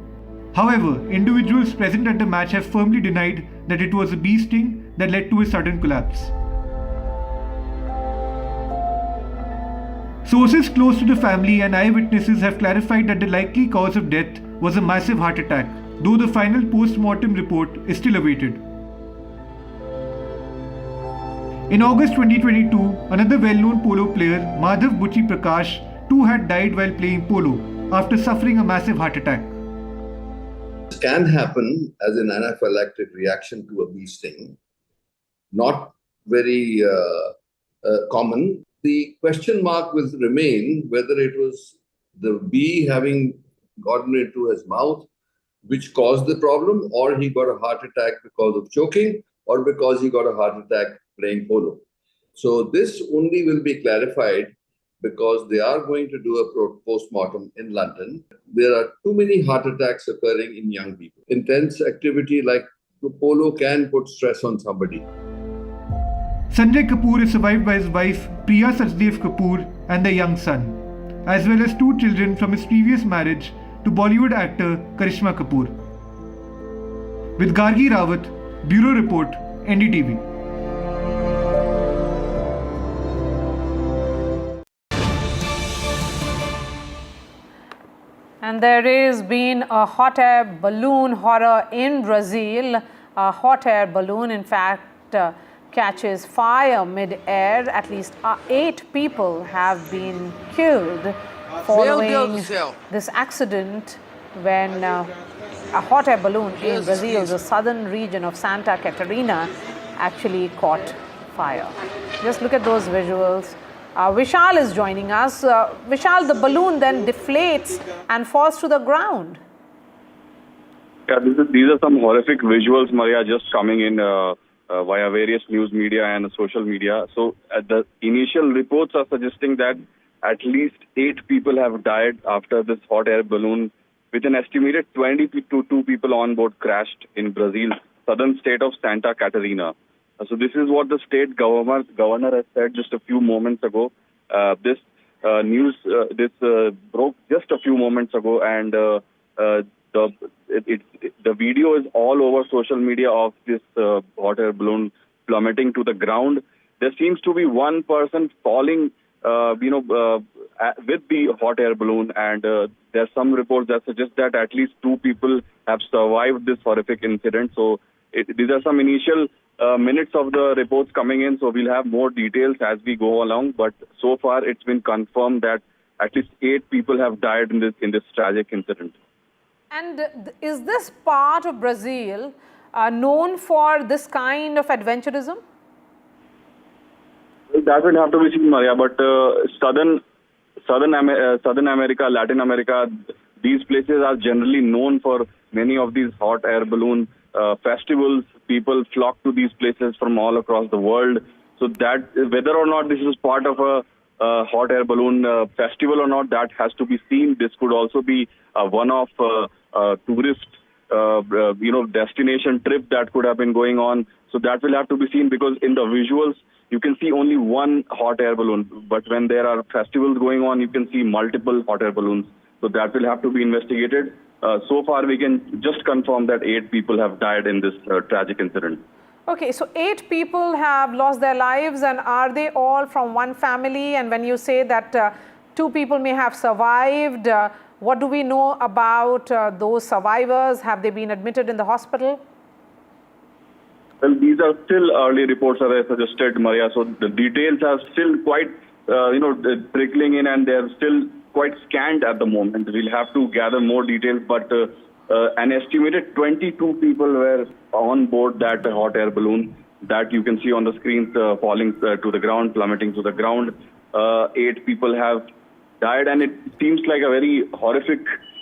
However, individuals present at the match have firmly denied that it was a bee sting that led to his sudden collapse. Sources close to the family and eyewitnesses have clarified that the likely cause of death was a massive heart attack, though the final post-mortem report is still awaited. In August 2022, another well-known polo player, Madhav Buchi Prakash, too had died while playing polo after suffering a massive heart attack. This can happen as an anaphylactic reaction to a bee sting. Not very common. The question mark will remain whether it was the bee having gotten into his mouth which caused the problem, or he got a heart attack because of choking, or because he got a heart attack playing polo. So this only will be clarified because they are going to do a post-mortem in London. There are too many heart attacks occurring in young people. Intense activity like polo can put stress on somebody. Sanjay Kapoor is survived by his wife Priya Sachdev Kapoor and their young son, as well as 2 children from his previous marriage to Bollywood actor Karishma Kapoor. With Gargi Rawat, Bureau Report, NDTV. And there has been a hot air balloon horror in Brazil. A hot air balloon, in fact, catches fire mid-air. At least 8 people have been killed following this accident when a hot air balloon in Brazil, the southern region of Santa Catarina, actually caught fire. Just look at those visuals. Vishal is joining us. Vishal, the balloon then deflates and falls to the ground. Yeah, these are some horrific visuals, Maria, just coming in via various news media and social media. So the initial reports are suggesting that at least 8 people have died after this hot air balloon with an estimated 22 people on board crashed in Brazil's southern state of Santa Catarina. So this is what the state governor has said just a few moments ago. This news broke just a few moments ago, and the video is all over social media of this hot air balloon plummeting to the ground. There seems to be one person falling, with the hot air balloon, and there are some reports that suggest that at least 2 people have survived this horrific incident. So these are some initial minutes of the reports coming in, so we'll have more details as we go along. But so far, it's been confirmed that at least 8 people have died in this tragic incident. And is this part of Brazil known for this kind of adventurism? That will have to be seen, Maria. But Southern America, Latin America, these places are generally known for many of these hot air balloon festivals. People flock to these places from all across the world. So that whether or not this is part of a hot air balloon festival or not, that has to be seen. This could also be a one-off tourist, destination trip that could have been going on. So that will have to be seen, because in the visuals you can see only one hot air balloon, but when there are festivals going on, you can see multiple hot air balloons. So that will have to be investigated. So far, we can just confirm that 8 people have died in this tragic incident. Okay, so 8 people have lost their lives, and are they all from one family? And when you say that 2 people may have survived, what do we know about those survivors? Have they been admitted in the hospital? Well, these are still early reports, as I suggested, Maria. So the details are still quite, trickling in, and they're still quite scant at the moment. We'll have to gather more details, but an estimated 22 people were on board that hot air balloon that you can see on the screens falling to the ground, plummeting to the ground. 8 people have died, and it seems like a very horrific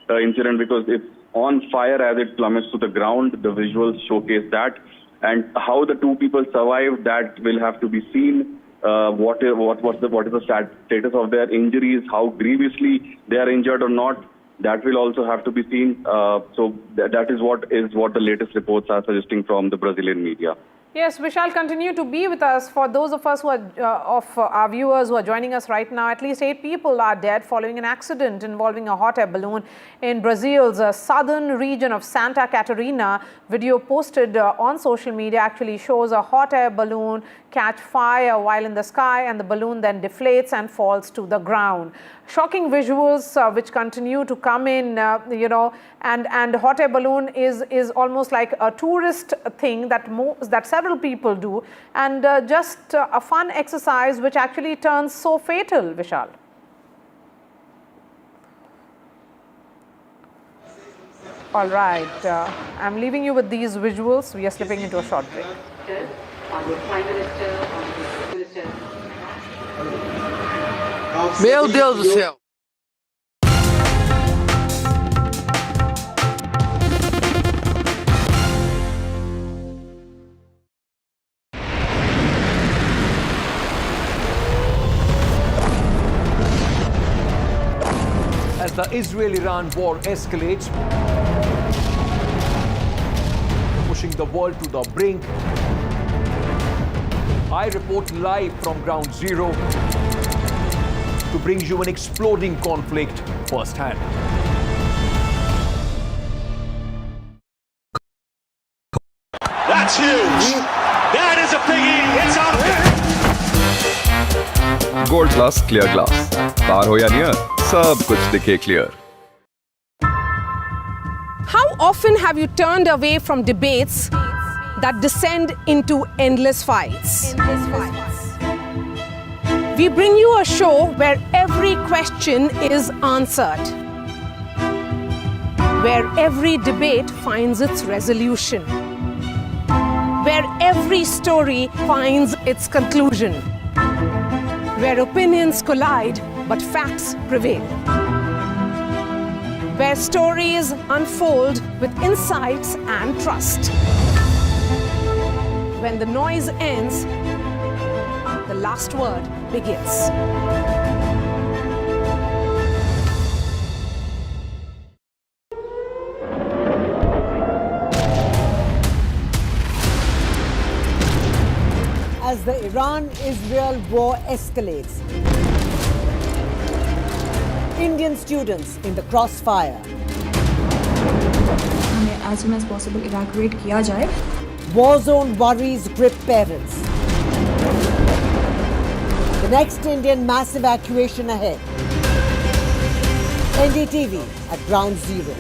incident, because it's on fire as it plummets to the ground. The visuals showcase that. And how the 2 people survived, that will have to be seen. What is the status of their injuries, how grievously they are injured or not, that will also have to be seen. So that is what the latest reports are suggesting from the Brazilian media. Yes, we shall continue to be with us. For those of us who are our viewers who are joining us right now, at least 8 people are dead following an accident involving a hot air balloon in Brazil's southern region of Santa Catarina. Video posted on social media actually shows a hot air balloon catch fire while in the sky, and the balloon then deflates and falls to the ground. Shocking visuals which continue to come in, and hot air balloon is almost like a tourist thing that several people do, and just a fun exercise which actually turns so fatal, Vishal. All right, I'm leaving you with these visuals. We are slipping into a short break. Meu Deus do céu! As the Israel-Iran war escalates, pushing the world to the brink, I report live from ground zero to bring you an exploding conflict firsthand. That's huge! That is a biggie! It's out! Gold Plus Clear Glass. Far ho ya near, sab kuch dikhe clear. How often have you turned away from debates that descend into endless fights? We bring you a show where every question is answered, where every debate finds its resolution, where every story finds its conclusion, where opinions collide but facts prevail, where stories unfold with insights and trust. When the noise ends, the last word begins. as the Iran-Israel war escalates. Indian students in the crossfire. हमें as soon as possible evacuate किया जाए. War zone worries grip parents. The next Indian mass evacuation ahead. NDTV at Ground Zero.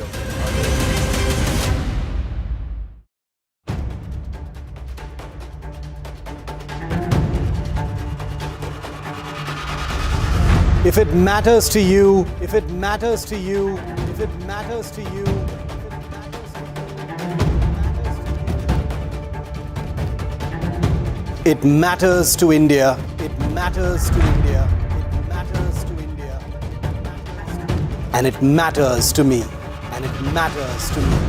If it matters to you, if it matters to you, if it matters to you, it matters to India. It matters to India. It matters to India. And it matters to me. And it matters to me.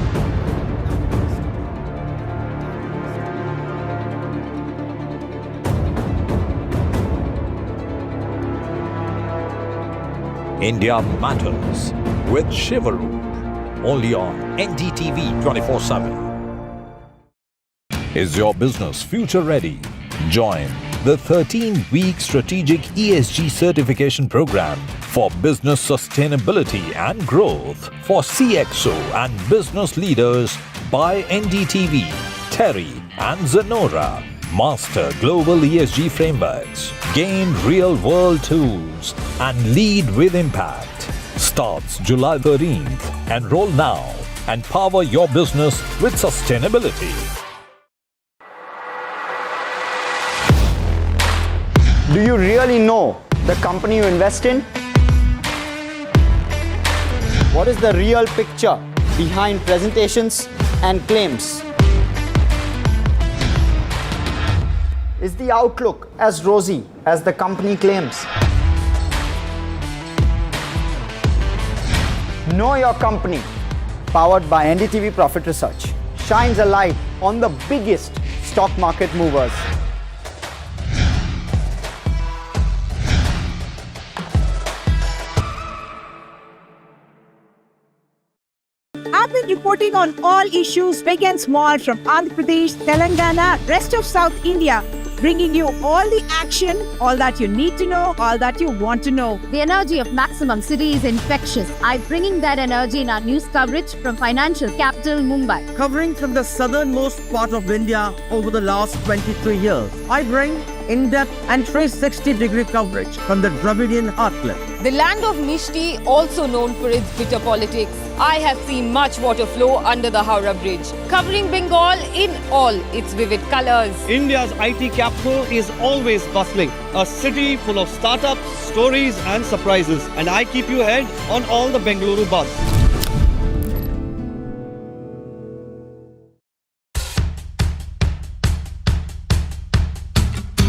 India Matters with Shivaru, only on NDTV 24/7. Is your business future ready? Join the 13-week strategic ESG certification program for business sustainability and growth for CXO and business leaders by NDTV, Terry and Zenora. Master global ESG frameworks, gain real-world tools, and lead with impact. Starts July 13th. Enroll now and power your business with sustainability. Do you really know the company you invest in? What is the real picture behind presentations and claims? Is the outlook as rosy as the company claims? Know Your Company, powered by NDTV Profit Research, shines a light on the biggest stock market movers. I've been reporting on all issues big and small from Andhra Pradesh, Telangana, rest of South India, bringing you all the action, all that you need to know, all that you want to know. The energy of maximum city is infectious. I'm bringing that energy in our news coverage from financial capital Mumbai. Covering from the southernmost part of India over the last 23 years, I bring in-depth and 360-degree coverage from the Dravidian heartland. The land of Mishti, also known for its bitter politics. I have seen much water flow under the Howrah Bridge, covering Bengal in all its vivid colors. India's IT capital is always bustling, a city full of startups, stories and surprises. And I keep you ahead on all the Bengaluru buzz.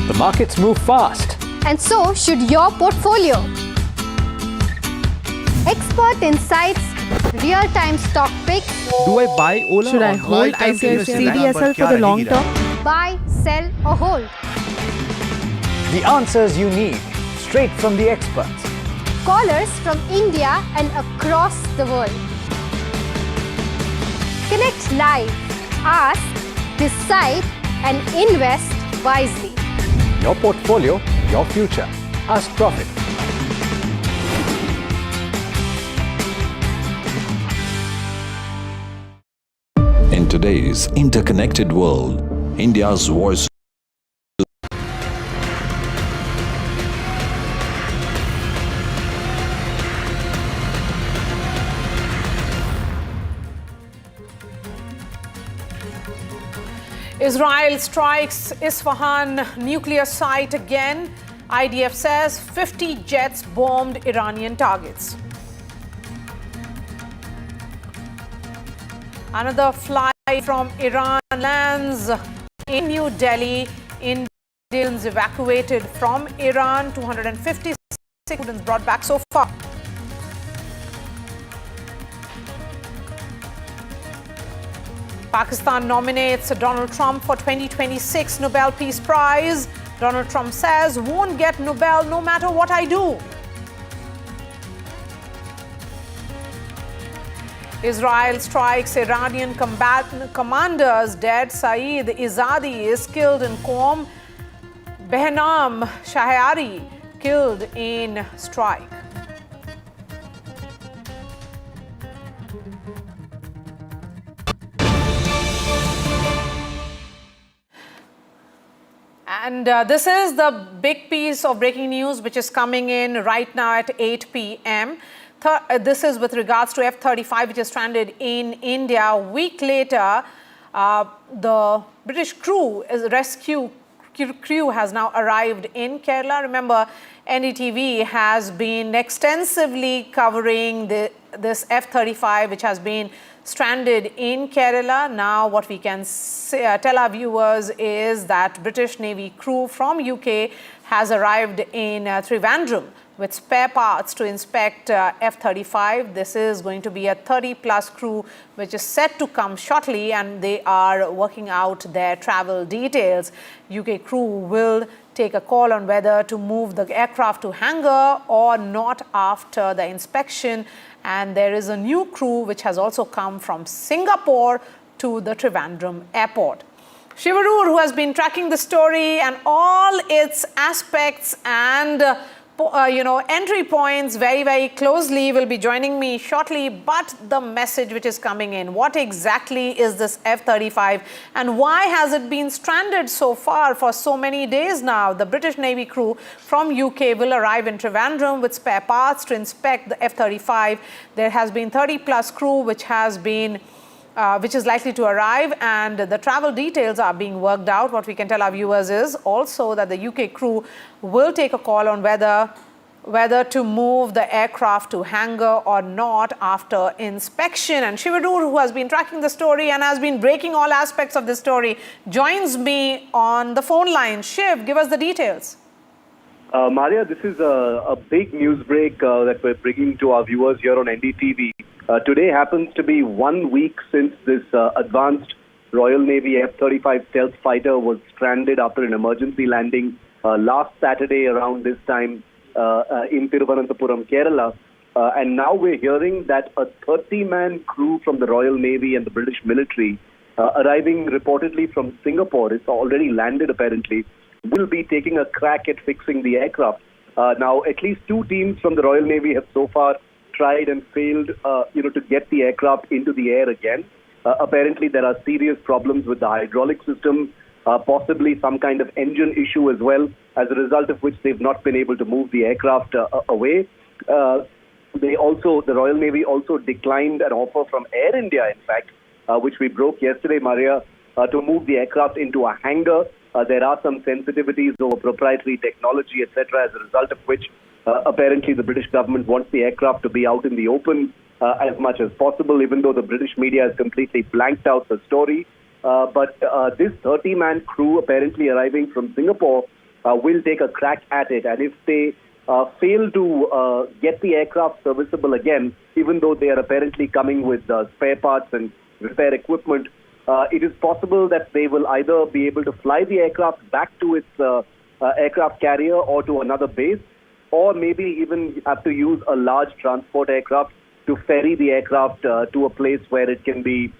The markets move fast. And so should your portfolio. Expert insights, real-time stock picks. Do I buy Ola? Should I hold CDSL for the long term? Buy, sell or hold. The answers you need, straight from the experts. Callers from India and across the world. Connect live, ask, decide and invest wisely. Your portfolio, your future. Ask Profit. In today's interconnected world, India's voice Israel strikes Isfahan nuclear site again. IDF says 50 jets bombed Iranian targets. Another flight from Iran lands in New Delhi. Indians evacuated from Iran. 256 students brought back so far. Pakistan nominates Donald Trump for 2026 Nobel Peace Prize. Donald Trump says, won't get Nobel no matter what I do. Israel strikes Iranian commanders dead. Saeed Izadi is killed in Qom. Behnam Shahriari killed in strike. And this is the big piece of breaking news which is coming in right now at 8 p.m. This is with regards to F-35 which is stranded in India. A week later, the British rescue crew has now arrived in Kerala. Remember, NDTV has been extensively covering this F-35 which has been stranded in Kerala. Now what we can tell our viewers is that British Navy crew from UK has arrived in Trivandrum with spare parts to inspect F-35. This is going to be a 30-plus crew which is set to come shortly, and they are working out their travel details. UK crew will take a call on whether to move the aircraft to hangar or not after the inspection. And there is a new crew which has also come from Singapore to the Trivandrum airport. Shivarur, who has been tracking the story and all its aspects and entry points very, very closely, will be joining me shortly. But the message which is coming in, what exactly is this F-35 and why has it been stranded so far for so many days now? The British Navy crew from UK will arrive in Trivandrum with spare parts to inspect the F-35. There has been 30-plus crew which is likely to arrive, and the travel details are being worked out. What we can tell our viewers is also that the UK crew will take a call on whether to move the aircraft to hangar or not after inspection. And Shivadur, who has been tracking the story and has been breaking all aspects of the story, joins me on the phone line. Shiv, give us the details. Maria, this is a big news break that we're bringing to our viewers here on NDTV. Today happens to be 1 week since this advanced Royal Navy F-35 stealth fighter was stranded after an emergency landing last Saturday around this time in Thiruvananthapuram, Kerala. And now we're hearing that a 30-man crew from the Royal Navy and the British military, arriving reportedly from Singapore, it's already landed apparently, will be taking a crack at fixing the aircraft. Now, at least 2 teams from the Royal Navy have so far tried and failed, to get the aircraft into the air again. Apparently, there are serious problems with the hydraulic system, possibly some kind of engine issue as well, as a result of which they've not been able to move the aircraft away. The Royal Navy also declined an offer from Air India, in fact, which we broke yesterday, Maria, to move the aircraft into a hangar. There are some sensitivities over proprietary technology, etc., as a result of which apparently the British government wants the aircraft to be out in the open as much as possible, even though the British media has completely blanked out the story. But this 30-man crew apparently arriving from Singapore will take a crack at it. And if they fail to get the aircraft serviceable again, even though they are apparently coming with spare parts and repair equipment, it is possible that they will either be able to fly the aircraft back to its aircraft carrier or to another base, or maybe even have to use a large transport aircraft to ferry the aircraft to a place where it can be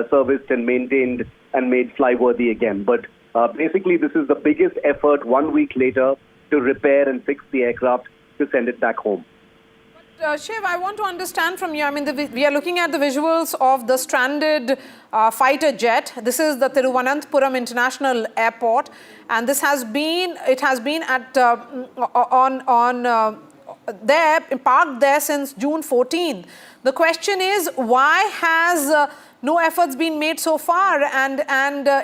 serviced and maintained and made flyworthy again. But basically, this is the biggest effort 1 week later to repair and fix the aircraft to send it back home. Shiv, I want to understand from you, I mean, we are looking at the visuals of the stranded fighter jet. This is the Thiruvananthapuram International Airport, and it has been at parked there since June 14. The question is, why has no efforts been made so far? And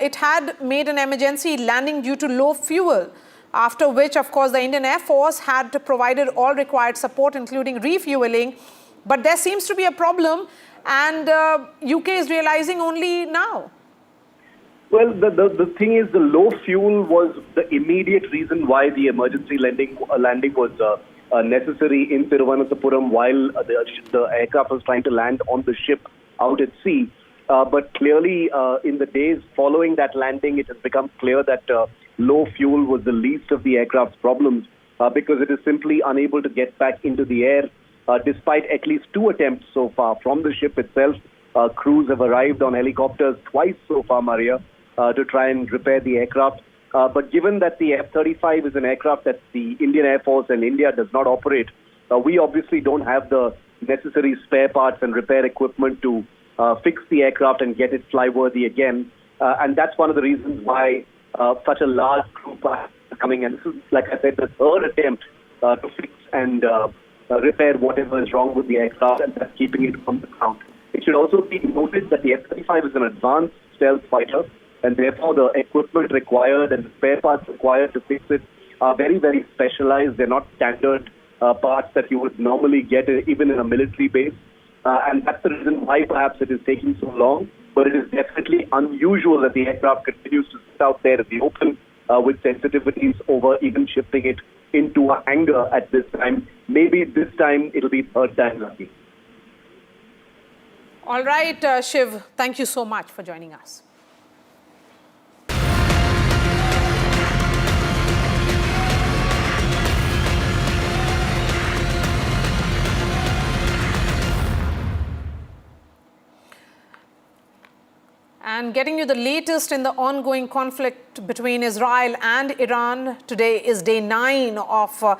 it had made an emergency landing due to low fuel, after which, of course, the Indian Air Force had provided all required support, including refueling. But there seems to be a problem, and UK is realizing only now. Well, the thing is, the low fuel was the immediate reason why the emergency landing was necessary in Thiruvananthapuram while the aircraft was trying to land on the ship out at sea. But clearly, in the days following that landing, it has become clear that low fuel was the least of the aircraft's problems because it is simply unable to get back into the air despite at least 2 attempts so far from the ship itself. Crews have arrived on helicopters twice so far, Maria, to try and repair the aircraft. But given that the F-35 is an aircraft that the Indian Air Force and India does not operate, we obviously don't have the necessary spare parts and repair equipment to fix the aircraft and get it flyworthy again. And that's one of the reasons why such a large group are coming. And this is, like I said, the third attempt to fix and repair whatever is wrong with the aircraft, and that's keeping it on the ground. It should also be noted that the F-35 is an advanced stealth fighter, and therefore the equipment required and the spare parts required to fix it are very, very specialized. They're not standard parts that you would normally get even in a military base. And that's the reason why perhaps it is taking so long. But it is definitely unusual that the aircraft continues to sit out there in the open with sensitivities over even shifting it into a hangar at this time. Maybe this time it'll be third time lucky. All right, Shiv, thank you so much for joining us. And getting you the latest in the ongoing conflict between Israel and Iran. Today is day 9 of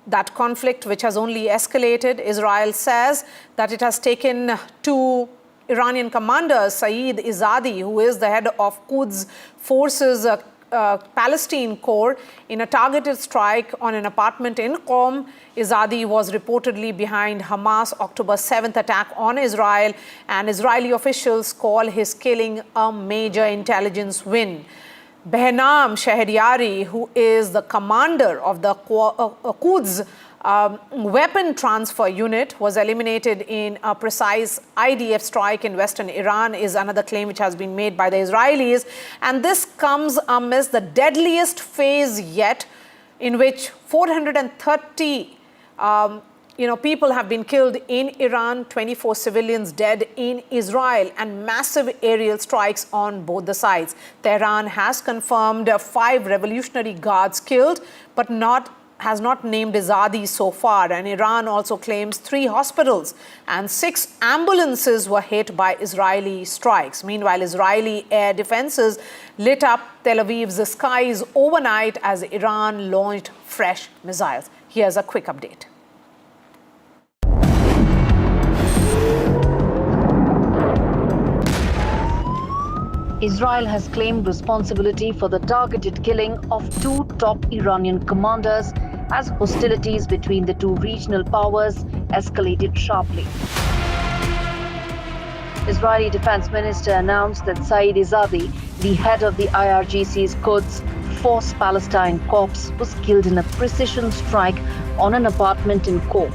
that conflict, which has only escalated. Israel says that it has taken 2 Iranian commanders, Saeed Izzadi, who is the head of Quds Forces Palestine Corps, in a targeted strike on an apartment in Qom. Izzadi was reportedly behind Hamas' October 7th attack on Israel, and Israeli officials call his killing a major intelligence win. Behnam Shahryari, who is the commander of the Quds weapon transfer unit, was eliminated in a precise IDF strike in western Iran, is another claim which has been made by the Israelis. And this comes amidst the deadliest phase yet, in which 430 people have been killed in Iran, 24 civilians dead in Israel, and massive aerial strikes on both the sides. Tehran has confirmed 5 Revolutionary Guards killed, but has not named Izzadi so far. And Iran also claims 3 hospitals and 6 ambulances were hit by Israeli strikes. Meanwhile, Israeli air defenses lit up Tel Aviv's skies overnight as Iran launched fresh missiles. Here's a quick update. Israel has claimed responsibility for the targeted killing of 2 top Iranian commanders as hostilities between the 2 regional powers escalated sharply. Israeli Defense Minister announced that Saeed Izzadi, the head of the IRGC's Quds Force Palestine Corps, was killed in a precision strike on an apartment in Qom.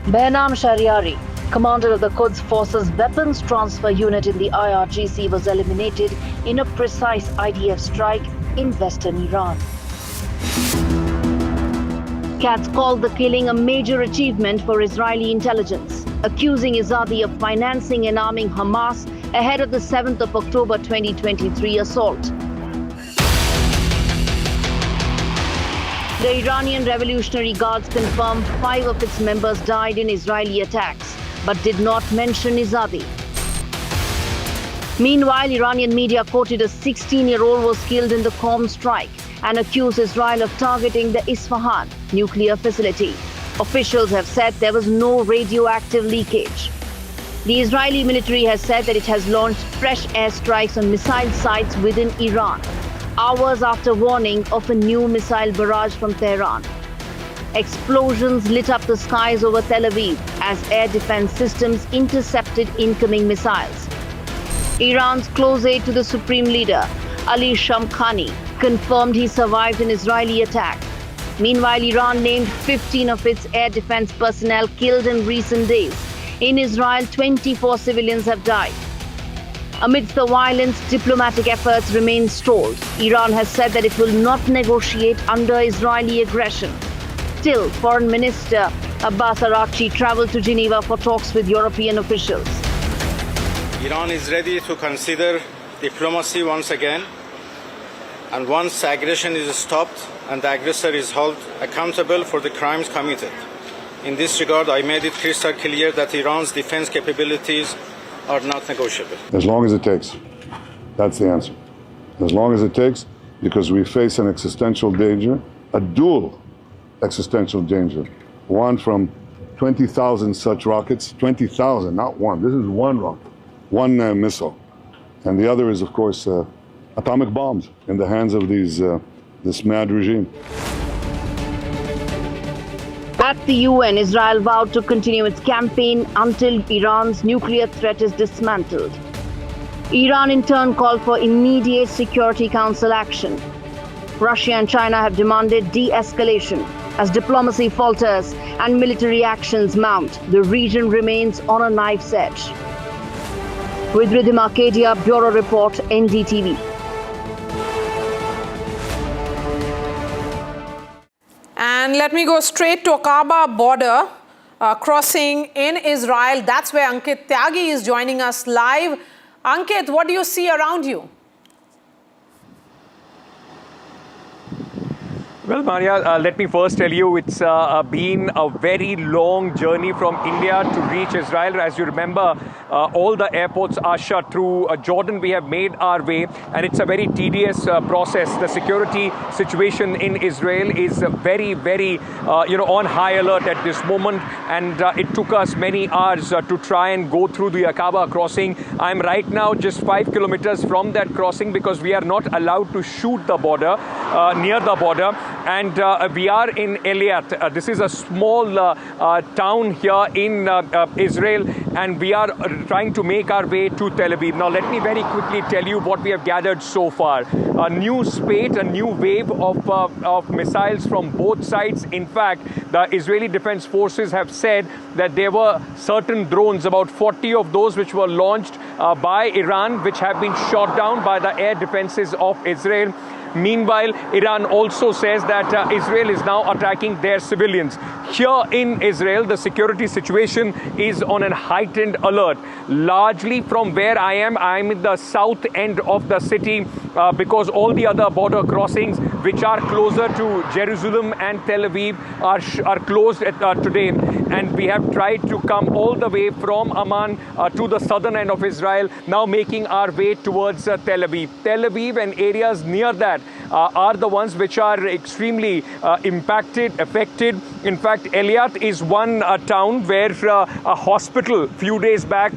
Behnam Shahryari, commander of the Quds Forces Weapons Transfer Unit in the IRGC, was eliminated in a precise IDF strike in western Iran. Katz called the killing a major achievement for Israeli intelligence, accusing Izzadi of financing and arming Hamas ahead of the 7th of October 2023 assault. The Iranian Revolutionary Guards confirmed 5 of its members died in Israeli attacks, but did not mention Izzadi. Meanwhile, Iranian media quoted a 16-year-old was killed in the Qom strike and accused Israel of targeting the Isfahan nuclear facility. Officials have said there was no radioactive leakage. The Israeli military has said that it has launched fresh airstrikes on missile sites within Iran, hours after warning of a new missile barrage from Tehran. Explosions lit up the skies over Tel Aviv as air defense systems intercepted incoming missiles. Iran's close aide to the supreme leader, Ali Shamkhani, confirmed he survived an Israeli attack. Meanwhile, Iran named 15 of its air defense personnel killed in recent days. In Israel, 24 civilians have died. Amidst the violence, diplomatic efforts remain stalled. Iran has said that it will not negotiate under Israeli aggression. Still, Foreign Minister Abbas Araghchi traveled to Geneva for talks with European officials. Iran is ready to consider diplomacy once again, and once aggression is stopped and the aggressor is held accountable for the crimes committed. In this regard, I made it crystal clear that Iran's defense capabilities are not negotiable. As long as it takes. That's the answer. As long as it takes, because we face an existential danger, a dual existential danger. One from 20,000 such rockets, 20,000, not one. This is one rocket, one missile. And the other is, of course, atomic bombs in the hands of this mad regime. At the UN, Israel vowed to continue its campaign until Iran's nuclear threat is dismantled. Iran in turn called for immediate Security Council action. Russia and China have demanded de-escalation. As diplomacy falters and military actions mount, the region remains on a knife's edge. With Rhythm Arcadia, Bureau Report, NDTV. And let me go straight to Aqaba border crossing in Israel. That's where Ankit Tyagi is joining us live. Ankit, what do you see around you? Well, Maria, let me first tell you it's been a very long journey from India to reach Israel. As you remember, all the airports are shut. Through Jordan, we have made our way, and it's a very tedious process. The security situation in Israel is very, very, on high alert at this moment, and it took us many hours to try and go through the Aqaba crossing. I'm right now just 5 kilometers from that crossing because we are not allowed to shoot the border, near the border. And we are in Eilat. This is a small town here in Israel, and we are trying to make our way to Tel Aviv. Now, let me very quickly tell you what we have gathered so far. A new spate, a new wave of missiles from both sides. In fact, the Israeli Defense Forces have said that there were certain drones, about 40 of those which were launched by Iran, which have been shot down by the air defenses of Israel. Meanwhile, Iran also says that Israel is now attacking their civilians. Here in Israel, the security situation is on a heightened alert. Largely from where I'm in the south end of the city because all the other border crossings which are closer to Jerusalem and Tel Aviv are closed today. And we have tried to come all the way from Amman to the southern end of Israel, now making our way towards Tel Aviv. Tel Aviv and areas near that are the ones which are extremely affected. In fact, Eilat is one town where a hospital a few days back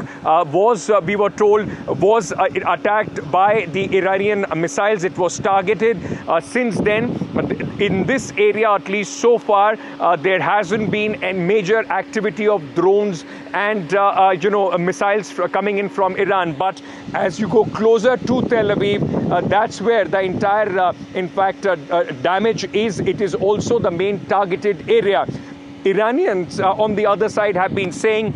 we were told, was attacked by the Iranian missiles. It was targeted. Since then, in this area, at least so far, there hasn't been a major activity of drones and missiles coming in from Iran. But as you go closer to Tel Aviv, that's where the entire damage is. It is also the main targeted area. Iranians on the other side have been saying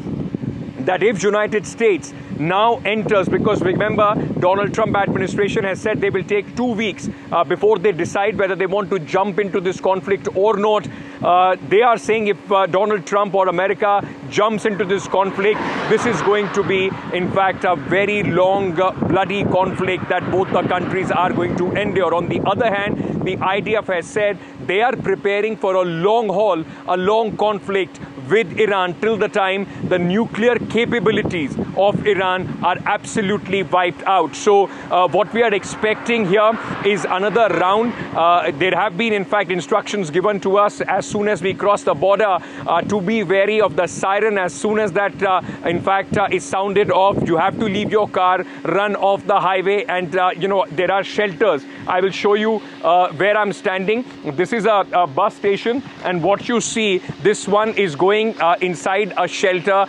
that if United States now enters, because remember, Donald Trump administration has said they will take 2 weeks before they decide whether they want to jump into this conflict or not. They are saying if Donald Trump or America jumps into this conflict, this is going to be, in fact, a very long, bloody conflict that both the countries are going to endure. On the other hand, the IDF has said they are preparing for a long haul, a long conflict with Iran till the time the nuclear capabilities of Iran are absolutely wiped out. So what we are expecting here is another round. There have been, in fact, instructions given to us as soon as we cross the border to be wary of the siren. As soon as that, is sounded off, you have to leave your car, run off the highway, and, there are shelters. I will show you where I'm standing. This is a bus station, and what you see, this one is going inside a shelter,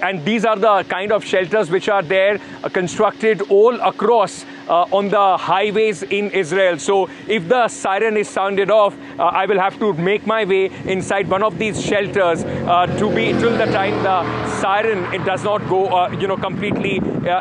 and these are the kind of shelters which are there constructed all across on the highways in Israel. So if the siren is sounded off, I will have to make my way inside one of these shelters to be till the time the siren it does not go completely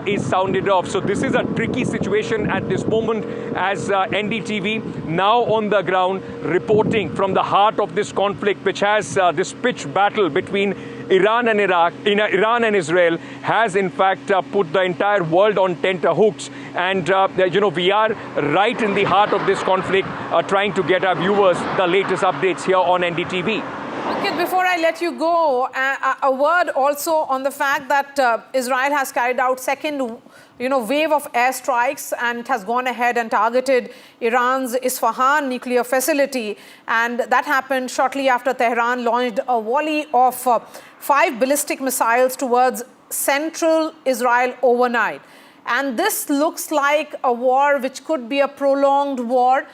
is sounded off. So this is a tricky situation at this moment as NDTV now on the ground reporting from the heart of this conflict, which has this pitched battle between Iran and Israel has in fact put the entire world on tenterhooks, and we are right in the heart of this conflict, trying to get our viewers the latest updates here on NDTV. Ankit, before I let you go, a word also on the fact that Israel has carried out second wave of airstrikes, and it has gone ahead and targeted Iran's Isfahan nuclear facility. And that happened shortly after Tehran launched a volley of 5 ballistic missiles towards central Israel overnight. And this looks like a war which could be a prolonged war.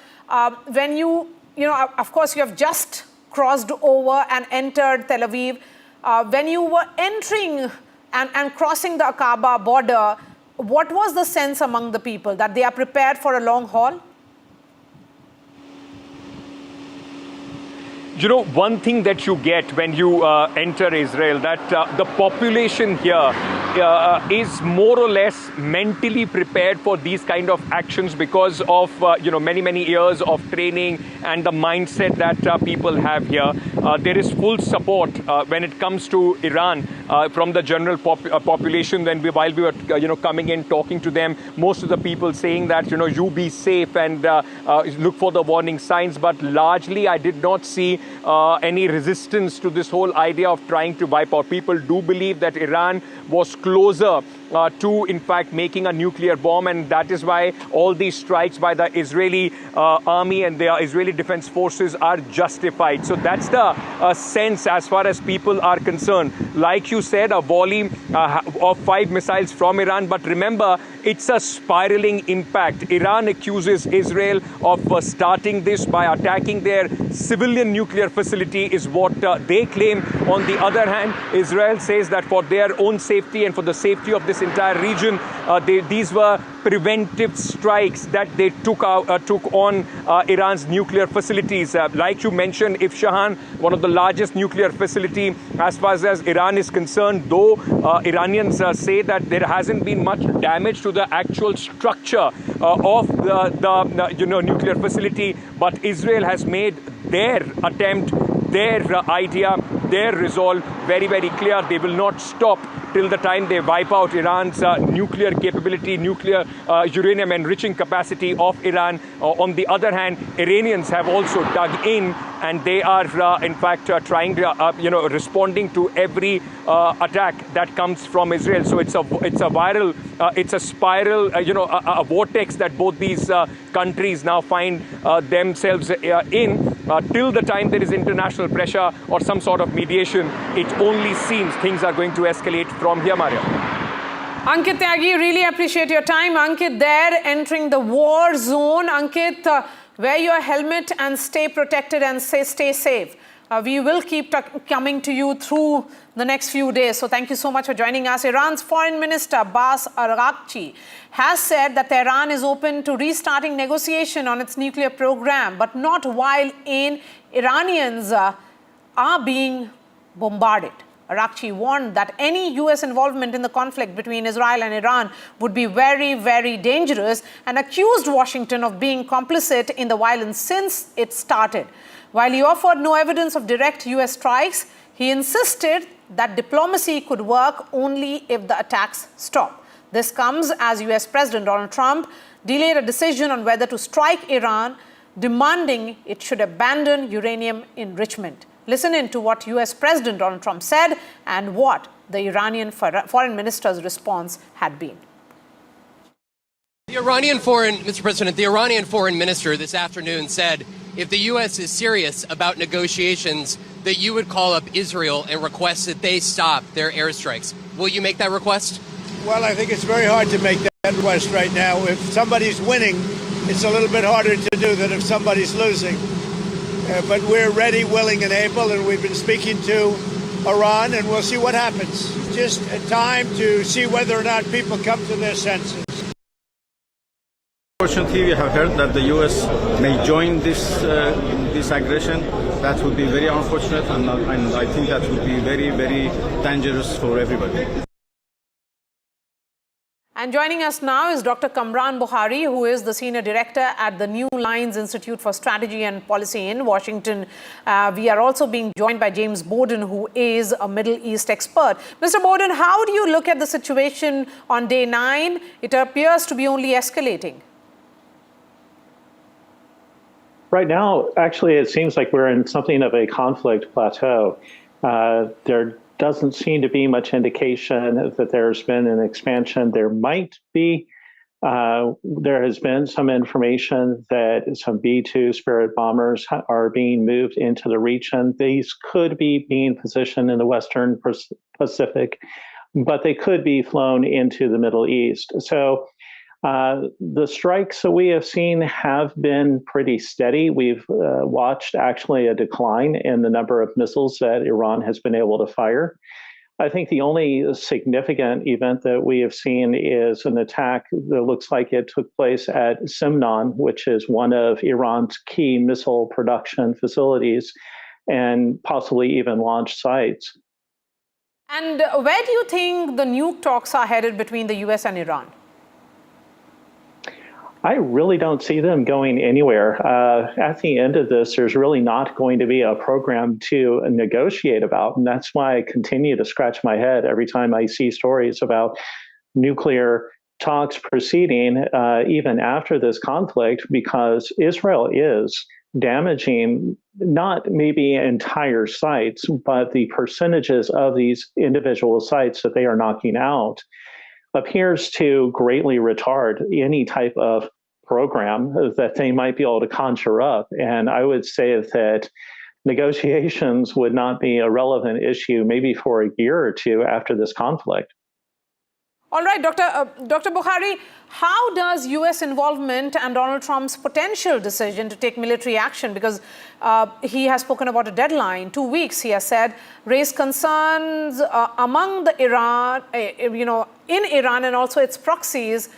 When of course, you have just crossed over and entered Tel Aviv. When you were entering and crossing the Aqaba border, what was the sense among the people, that they are prepared for a long haul? One thing that you get when you enter Israel, that the population here is more or less mentally prepared for these kind of actions because of, many years of training and the mindset that people have here. There is full support when it comes to Iran from the general population. While we were, coming in, talking to them, most of the people saying that, you be safe and look for the warning signs. But largely, I did not see any resistance to this whole idea of trying to wipe out. People do believe that Iran was closer to, in fact, making a nuclear bomb, and that is why all these strikes by the Israeli army and the Israeli defense forces are justified. So that's the sense as far as people are concerned. Like you said, a volley of 5 missiles from Iran, but remember, it's a spiraling impact. Iran accuses Israel of starting this by attacking their civilian nuclear facility, is what they claim. On the other hand, Israel says that for their own safety and for the safety of this entire region, these were preventive strikes that they took on Iran's nuclear facilities. Like you mentioned, Isfahan, one of the largest nuclear facility as far as Iran is concerned, though Iranians say that there hasn't been much damage to the actual structure of the nuclear facility, but Israel has made their attempt, their idea, their resolve very, very clear. They will not stop till the time they wipe out Iran's nuclear capability, nuclear uranium enriching capacity of Iran. On the other hand, Iranians have also dug in, and they are, in fact, trying to, responding to every attack that comes from Israel. So it's a viral, it's a spiral, a vortex that both these countries now find themselves in. Till the time there is international pressure or some sort of mediation, it only seems things are going to escalate from here, Maria. Ankit Tyagi, really appreciate your time. Ankit there, entering the war zone. Ankit, wear your helmet and stay protected and stay safe. We will keep coming to you through the next few days. So thank you so much for joining us. Iran's Foreign Minister Abbas Araghchi has said that Tehran is open to restarting negotiation on its nuclear program, but not while Iranians are being bombarded. Araghchi warned that any US involvement in the conflict between Israel and Iran would be very, very dangerous, and accused Washington of being complicit in the violence since it started. While he offered no evidence of direct US strikes, he insisted that diplomacy could work only if the attacks stop. This comes as US President Donald Trump delayed a decision on whether to strike Iran, demanding it should abandon uranium enrichment. Listen in to what US President Donald Trump said and what the Iranian foreign minister's response had been. Mr. President, the Iranian foreign minister this afternoon said if the U.S. is serious about negotiations, that you would call up Israel and request that they stop their airstrikes. Will you make that request? Well, I think it's very hard to make that request right now. If somebody's winning, it's a little bit harder to do than if somebody's losing. But we're ready, willing, and able, and we've been speaking to Iran, and we'll see what happens. Just a time to see whether or not people come to their senses. Unfortunately, we have heard that the U.S. may join this aggression. That would be very unfortunate, and I think that would be very, very dangerous for everybody. And joining us now is Dr. Kamran Bukhari, who is the Senior Director at the New Lines Institute for Strategy and Policy in Washington. We are also being joined by James Bowden, who is a Middle East expert. Mr. Bowden, how do you look at the situation on day 9? It appears to be only escalating. Right now, actually, it seems like we're in something of a conflict plateau. There doesn't seem to be much indication that there's been an expansion. There might be. There has been some information that some B-2 Spirit bombers are being moved into the region. These could be being positioned in the Western Pacific, but they could be flown into the Middle East. So the strikes that we have seen have been pretty steady. We've watched actually a decline in the number of missiles that Iran has been able to fire. I think the only significant event that we have seen is an attack that looks like it took place at Simnan, which is one of Iran's key missile production facilities and possibly even launch sites. And where do you think the nuke talks are headed between the US and Iran? I really don't see them going anywhere. At the end of this, there's really not going to be a program to negotiate about. And that's why I continue to scratch my head every time I see stories about nuclear talks proceeding, even after this conflict, because Israel is damaging not maybe entire sites, but the percentages of these individual sites that they are knocking out appears to greatly retard any type of program that they might be able to conjure up. And I would say that negotiations would not be a relevant issue maybe for a year or two after this conflict. All right, Dr. Bukhari, how does US involvement and Donald Trump's potential decision to take military action, because he has spoken about a deadline, 2 weeks, he has said, raise concerns among the Iran, in Iran and also its proxies,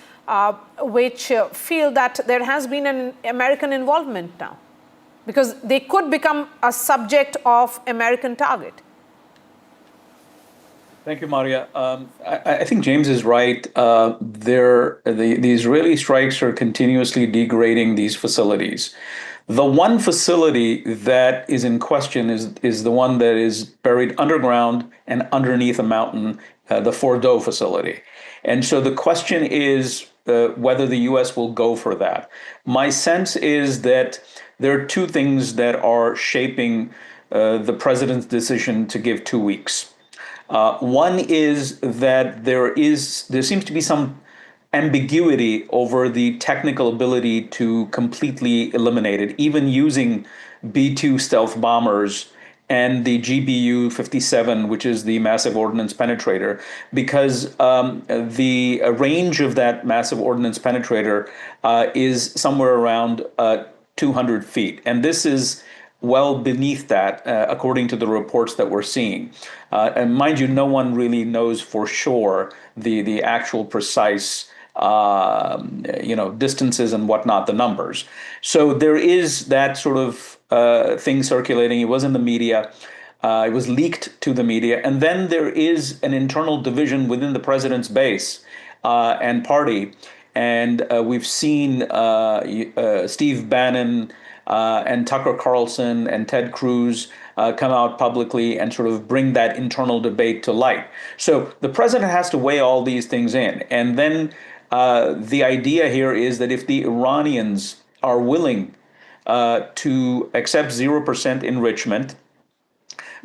which feel that there has been an American involvement now, because they could become a subject of American target? Thank you, Maria. I think James is right. The Israeli strikes are continuously degrading these facilities. The one facility that is in question is the one that is buried underground and underneath a mountain, the Fordo facility. And so the question is whether the U.S. will go for that. My sense is that there are two things that are shaping the president's decision to give 2 weeks. One is that there seems to be some ambiguity over the technical ability to completely eliminate it, even using B-2 stealth bombers and the GBU-57, which is the massive ordnance penetrator, because the range of that massive ordnance penetrator is somewhere around 200 feet. And this is well beneath that, according to the reports that we're seeing. And mind you, no one really knows for sure the actual precise distances and whatnot, the numbers. So there is that sort of thing circulating. It was in the media. It was leaked to the media. And then there is an internal division within the president's base and party. And we've seen Steve Bannon and Tucker Carlson and Ted Cruz come out publicly and sort of bring that internal debate to light. So the president has to weigh all these things in. And then the idea here is that if the Iranians are willing to accept 0% enrichment,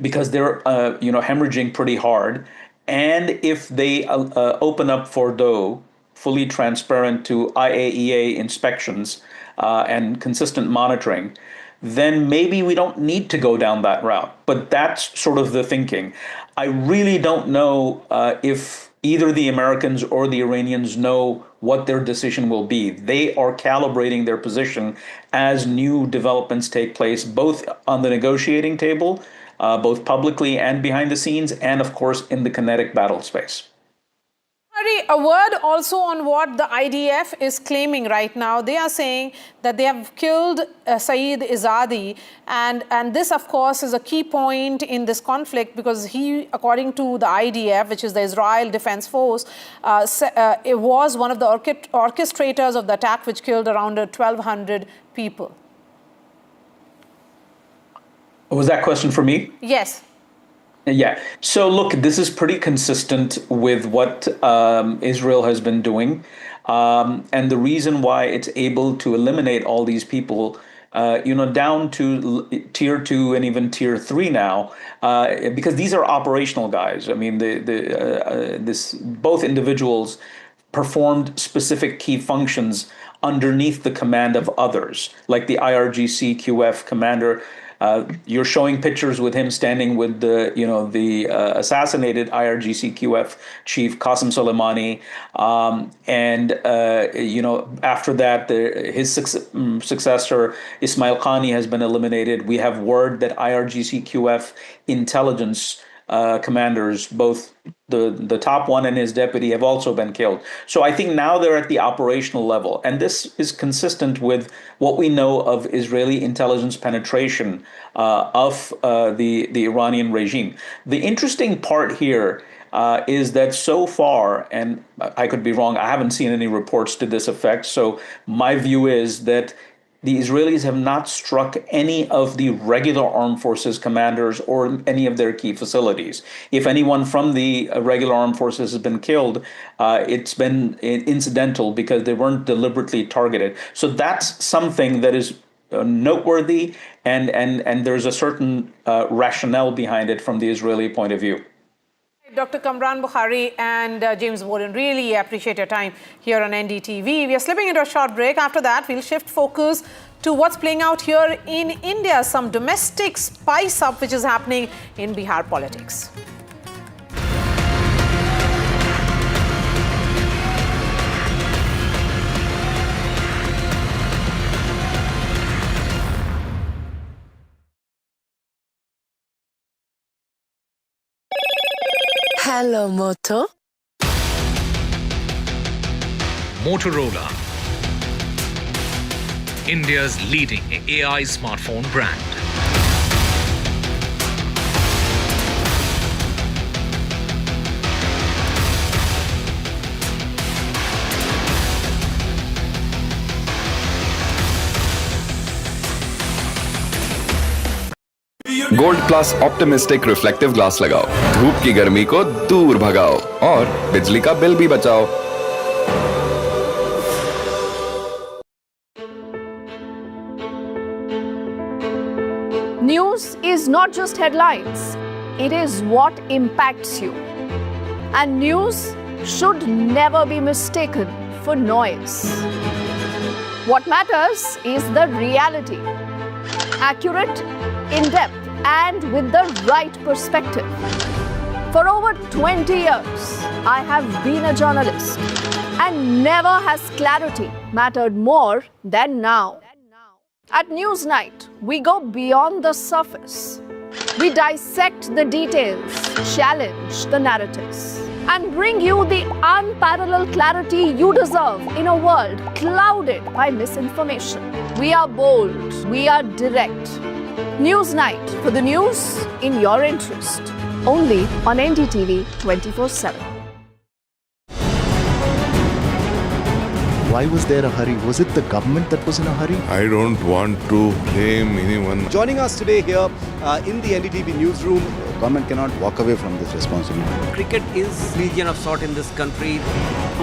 because they're hemorrhaging pretty hard, and if they open up Fordo, fully transparent to IAEA inspections and consistent monitoring, then maybe we don't need to go down that route. But that's sort of the thinking. I really don't know if either the Americans or the Iranians know what their decision will be. They are calibrating their position as new developments take place, both on the negotiating table, both publicly and behind the scenes, and of course in the kinetic battle space. A word also on what the IDF is claiming right now. They are saying that they have killed Saeed Izadi, and this, of course, is a key point in this conflict, because he, according to the IDF, which is the Israel Defense Force, it was one of the orchestrators of the attack, which killed around 1,200 people. Was that question for me? Yes. Yeah. So look, this is pretty consistent with what Israel has been doing. And the reason why it's able to eliminate all these people down to tier 2 and even tier 3 now, because these are operational guys. I mean, both individuals performed specific key functions underneath the command of others, like the IRGC QF commander. You're showing pictures with him standing with the assassinated IRGC QF chief Qasem Soleimani, and after that his successor Ismail Qani has been eliminated. We have word that IRGC QF intelligence commanders, both the top one and his deputy, have also been killed. So I think now they're at the operational level, and this is consistent with what we know of Israeli intelligence penetration of the Iranian regime. The interesting part here is that so far, and I could be wrong, I haven't seen any reports to this effect, so my view is that the Israelis have not struck any of the regular armed forces commanders or any of their key facilities. If anyone from the regular armed forces has been killed, it's been incidental because they weren't deliberately targeted. So that's something that is noteworthy, and there's a certain rationale behind it from the Israeli point of view. Dr. Kamran Bukhari and James Warden, really appreciate your time here on NDTV. We are slipping into a short break. After that, we'll shift focus to what's playing out here in India, some domestic spice up which is happening in Bihar politics. Hello, Moto. Motorola, India's leading AI smartphone brand. Gold plus optimistic reflective glass लगाओ, धूप की गर्मी को दूर भगाओ और बिजली का बिल भी बचाओ। News is not just headlines, it is what impacts you. And news should never be mistaken for noise. What matters is the reality. Accurate, in-depth, and with the right perspective. For over 20 years, I have been a journalist, and never has clarity mattered more than now. At Newsnight, we go beyond the surface. We dissect the details, challenge the narratives, and bring you the unparalleled clarity you deserve in a world clouded by misinformation. We are bold, we are direct. Newsnight, for the news in your interest. Only on NDTV 24/7. Why was there a hurry? Was it the government that was in a hurry? I don't want to blame anyone. Joining us today here in the NDTV newsroom, government cannot walk away from this responsibility. Cricket is region of sort in this country.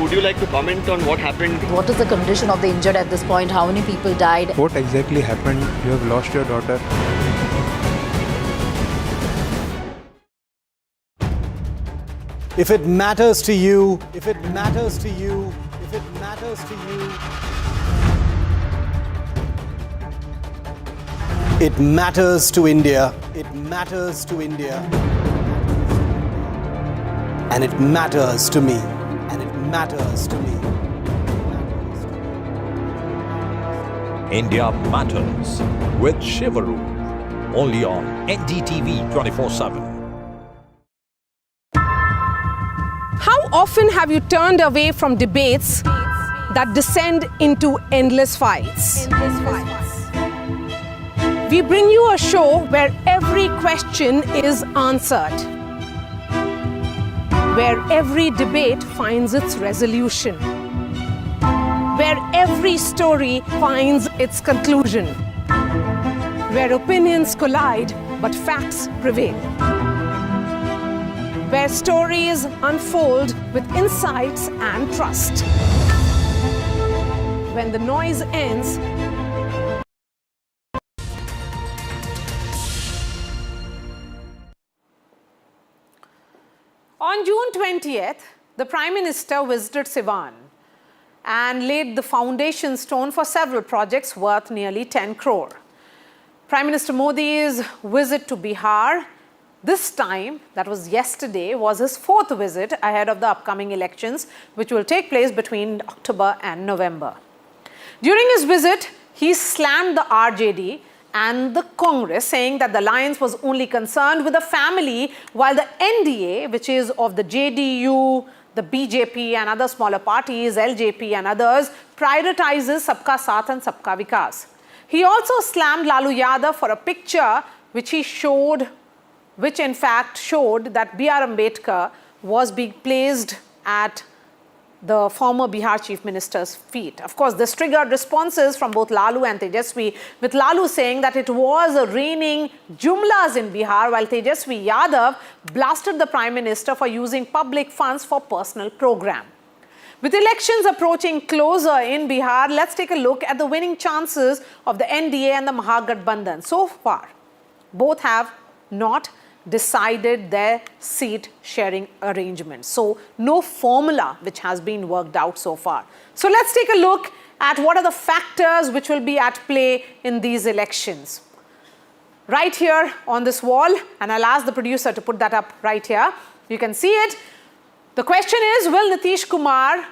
Would you like to comment on what happened? What is the condition of the injured at this point? How many people died? What exactly happened? You have lost your daughter. If it matters to you, if it matters to you, if it matters to you, it matters to India, it matters to India, and it matters to me, and it matters to me. India Matters with Shivaru, only on NDTV 24/7. How often have you turned away from debates that descend into endless fights? We bring you a show where every question is answered, where every debate finds its resolution, where every story finds its conclusion, where opinions collide but facts prevail, where stories unfold with insights and trust. When the noise ends, On June 20th, the Prime Minister visited Siwan and laid the foundation stone for several projects worth nearly 10 crore. Prime Minister Modi's visit to Bihar, this time, that was yesterday, was his fourth visit ahead of the upcoming elections, which will take place between October and November. During his visit, he slammed the RJD and the Congress, saying that the alliance was only concerned with the family, while the NDA, which is of the JDU, the BJP and other smaller parties, LJP and others, prioritizes Sabka Saath and Sabka Vikas. He also slammed Lalu Yadav for a picture which in fact showed that B.R. Ambedkar was being placed at the former Bihar Chief Minister's feet. Of course, this triggered responses from both Lalu and Tejaswi, with Lalu saying that it was raining jumlas in Bihar, while Tejaswi Yadav blasted the Prime Minister for using public funds for personal program. With elections approaching closer in Bihar, let's take a look at the winning chances of the NDA and the Mahagathbandhan. So far, both have not decided their seat sharing arrangement. So no formula which has been worked out so far. So let's take a look at what are the factors which will be at play in these elections. Right here on this wall, and I'll ask the producer to put that up right here. You can see it. The question is, will Nitish Kumar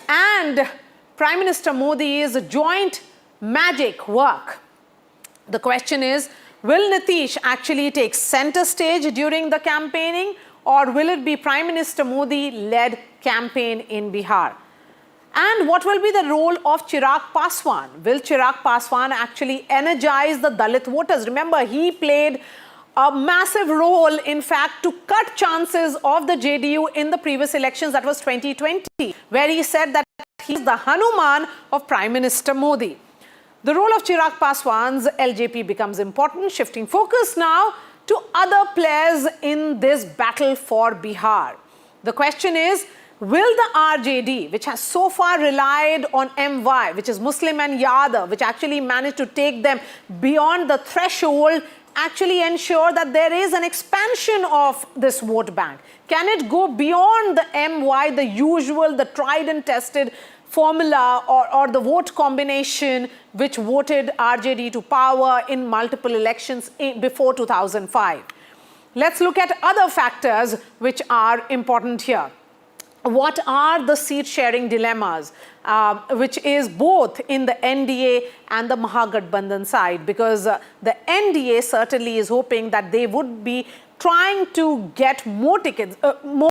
and Prime Minister Modi's joint magic work? The question is, will Nitish actually take center stage during the campaigning, or will it be Prime Minister Modi-led campaign in Bihar? And what will be the role of Chirag Paswan? Will Chirag Paswan actually energize the Dalit voters? Remember, he played a massive role, in fact, to cut chances of the JDU in the previous elections, that was 2020, where he said that he's the Hanuman of Prime Minister Modi. The role of Chirag Paswan's LJP becomes important, shifting focus now to other players in this battle for Bihar. The question is, will the RJD, which has so far relied on MY, which is Muslim and Yadav, which actually managed to take them beyond the threshold, actually ensure that there is an expansion of this vote bank? Can it go beyond the MY, the usual, the tried and tested formula or the vote combination which voted RJD to power in multiple elections before 2005? Let's look at other factors which are important here. What are the seat sharing dilemmas, which is both in the NDA and the Mahagathbandhan side? Because the NDA certainly is hoping that they would be trying to get more tickets, more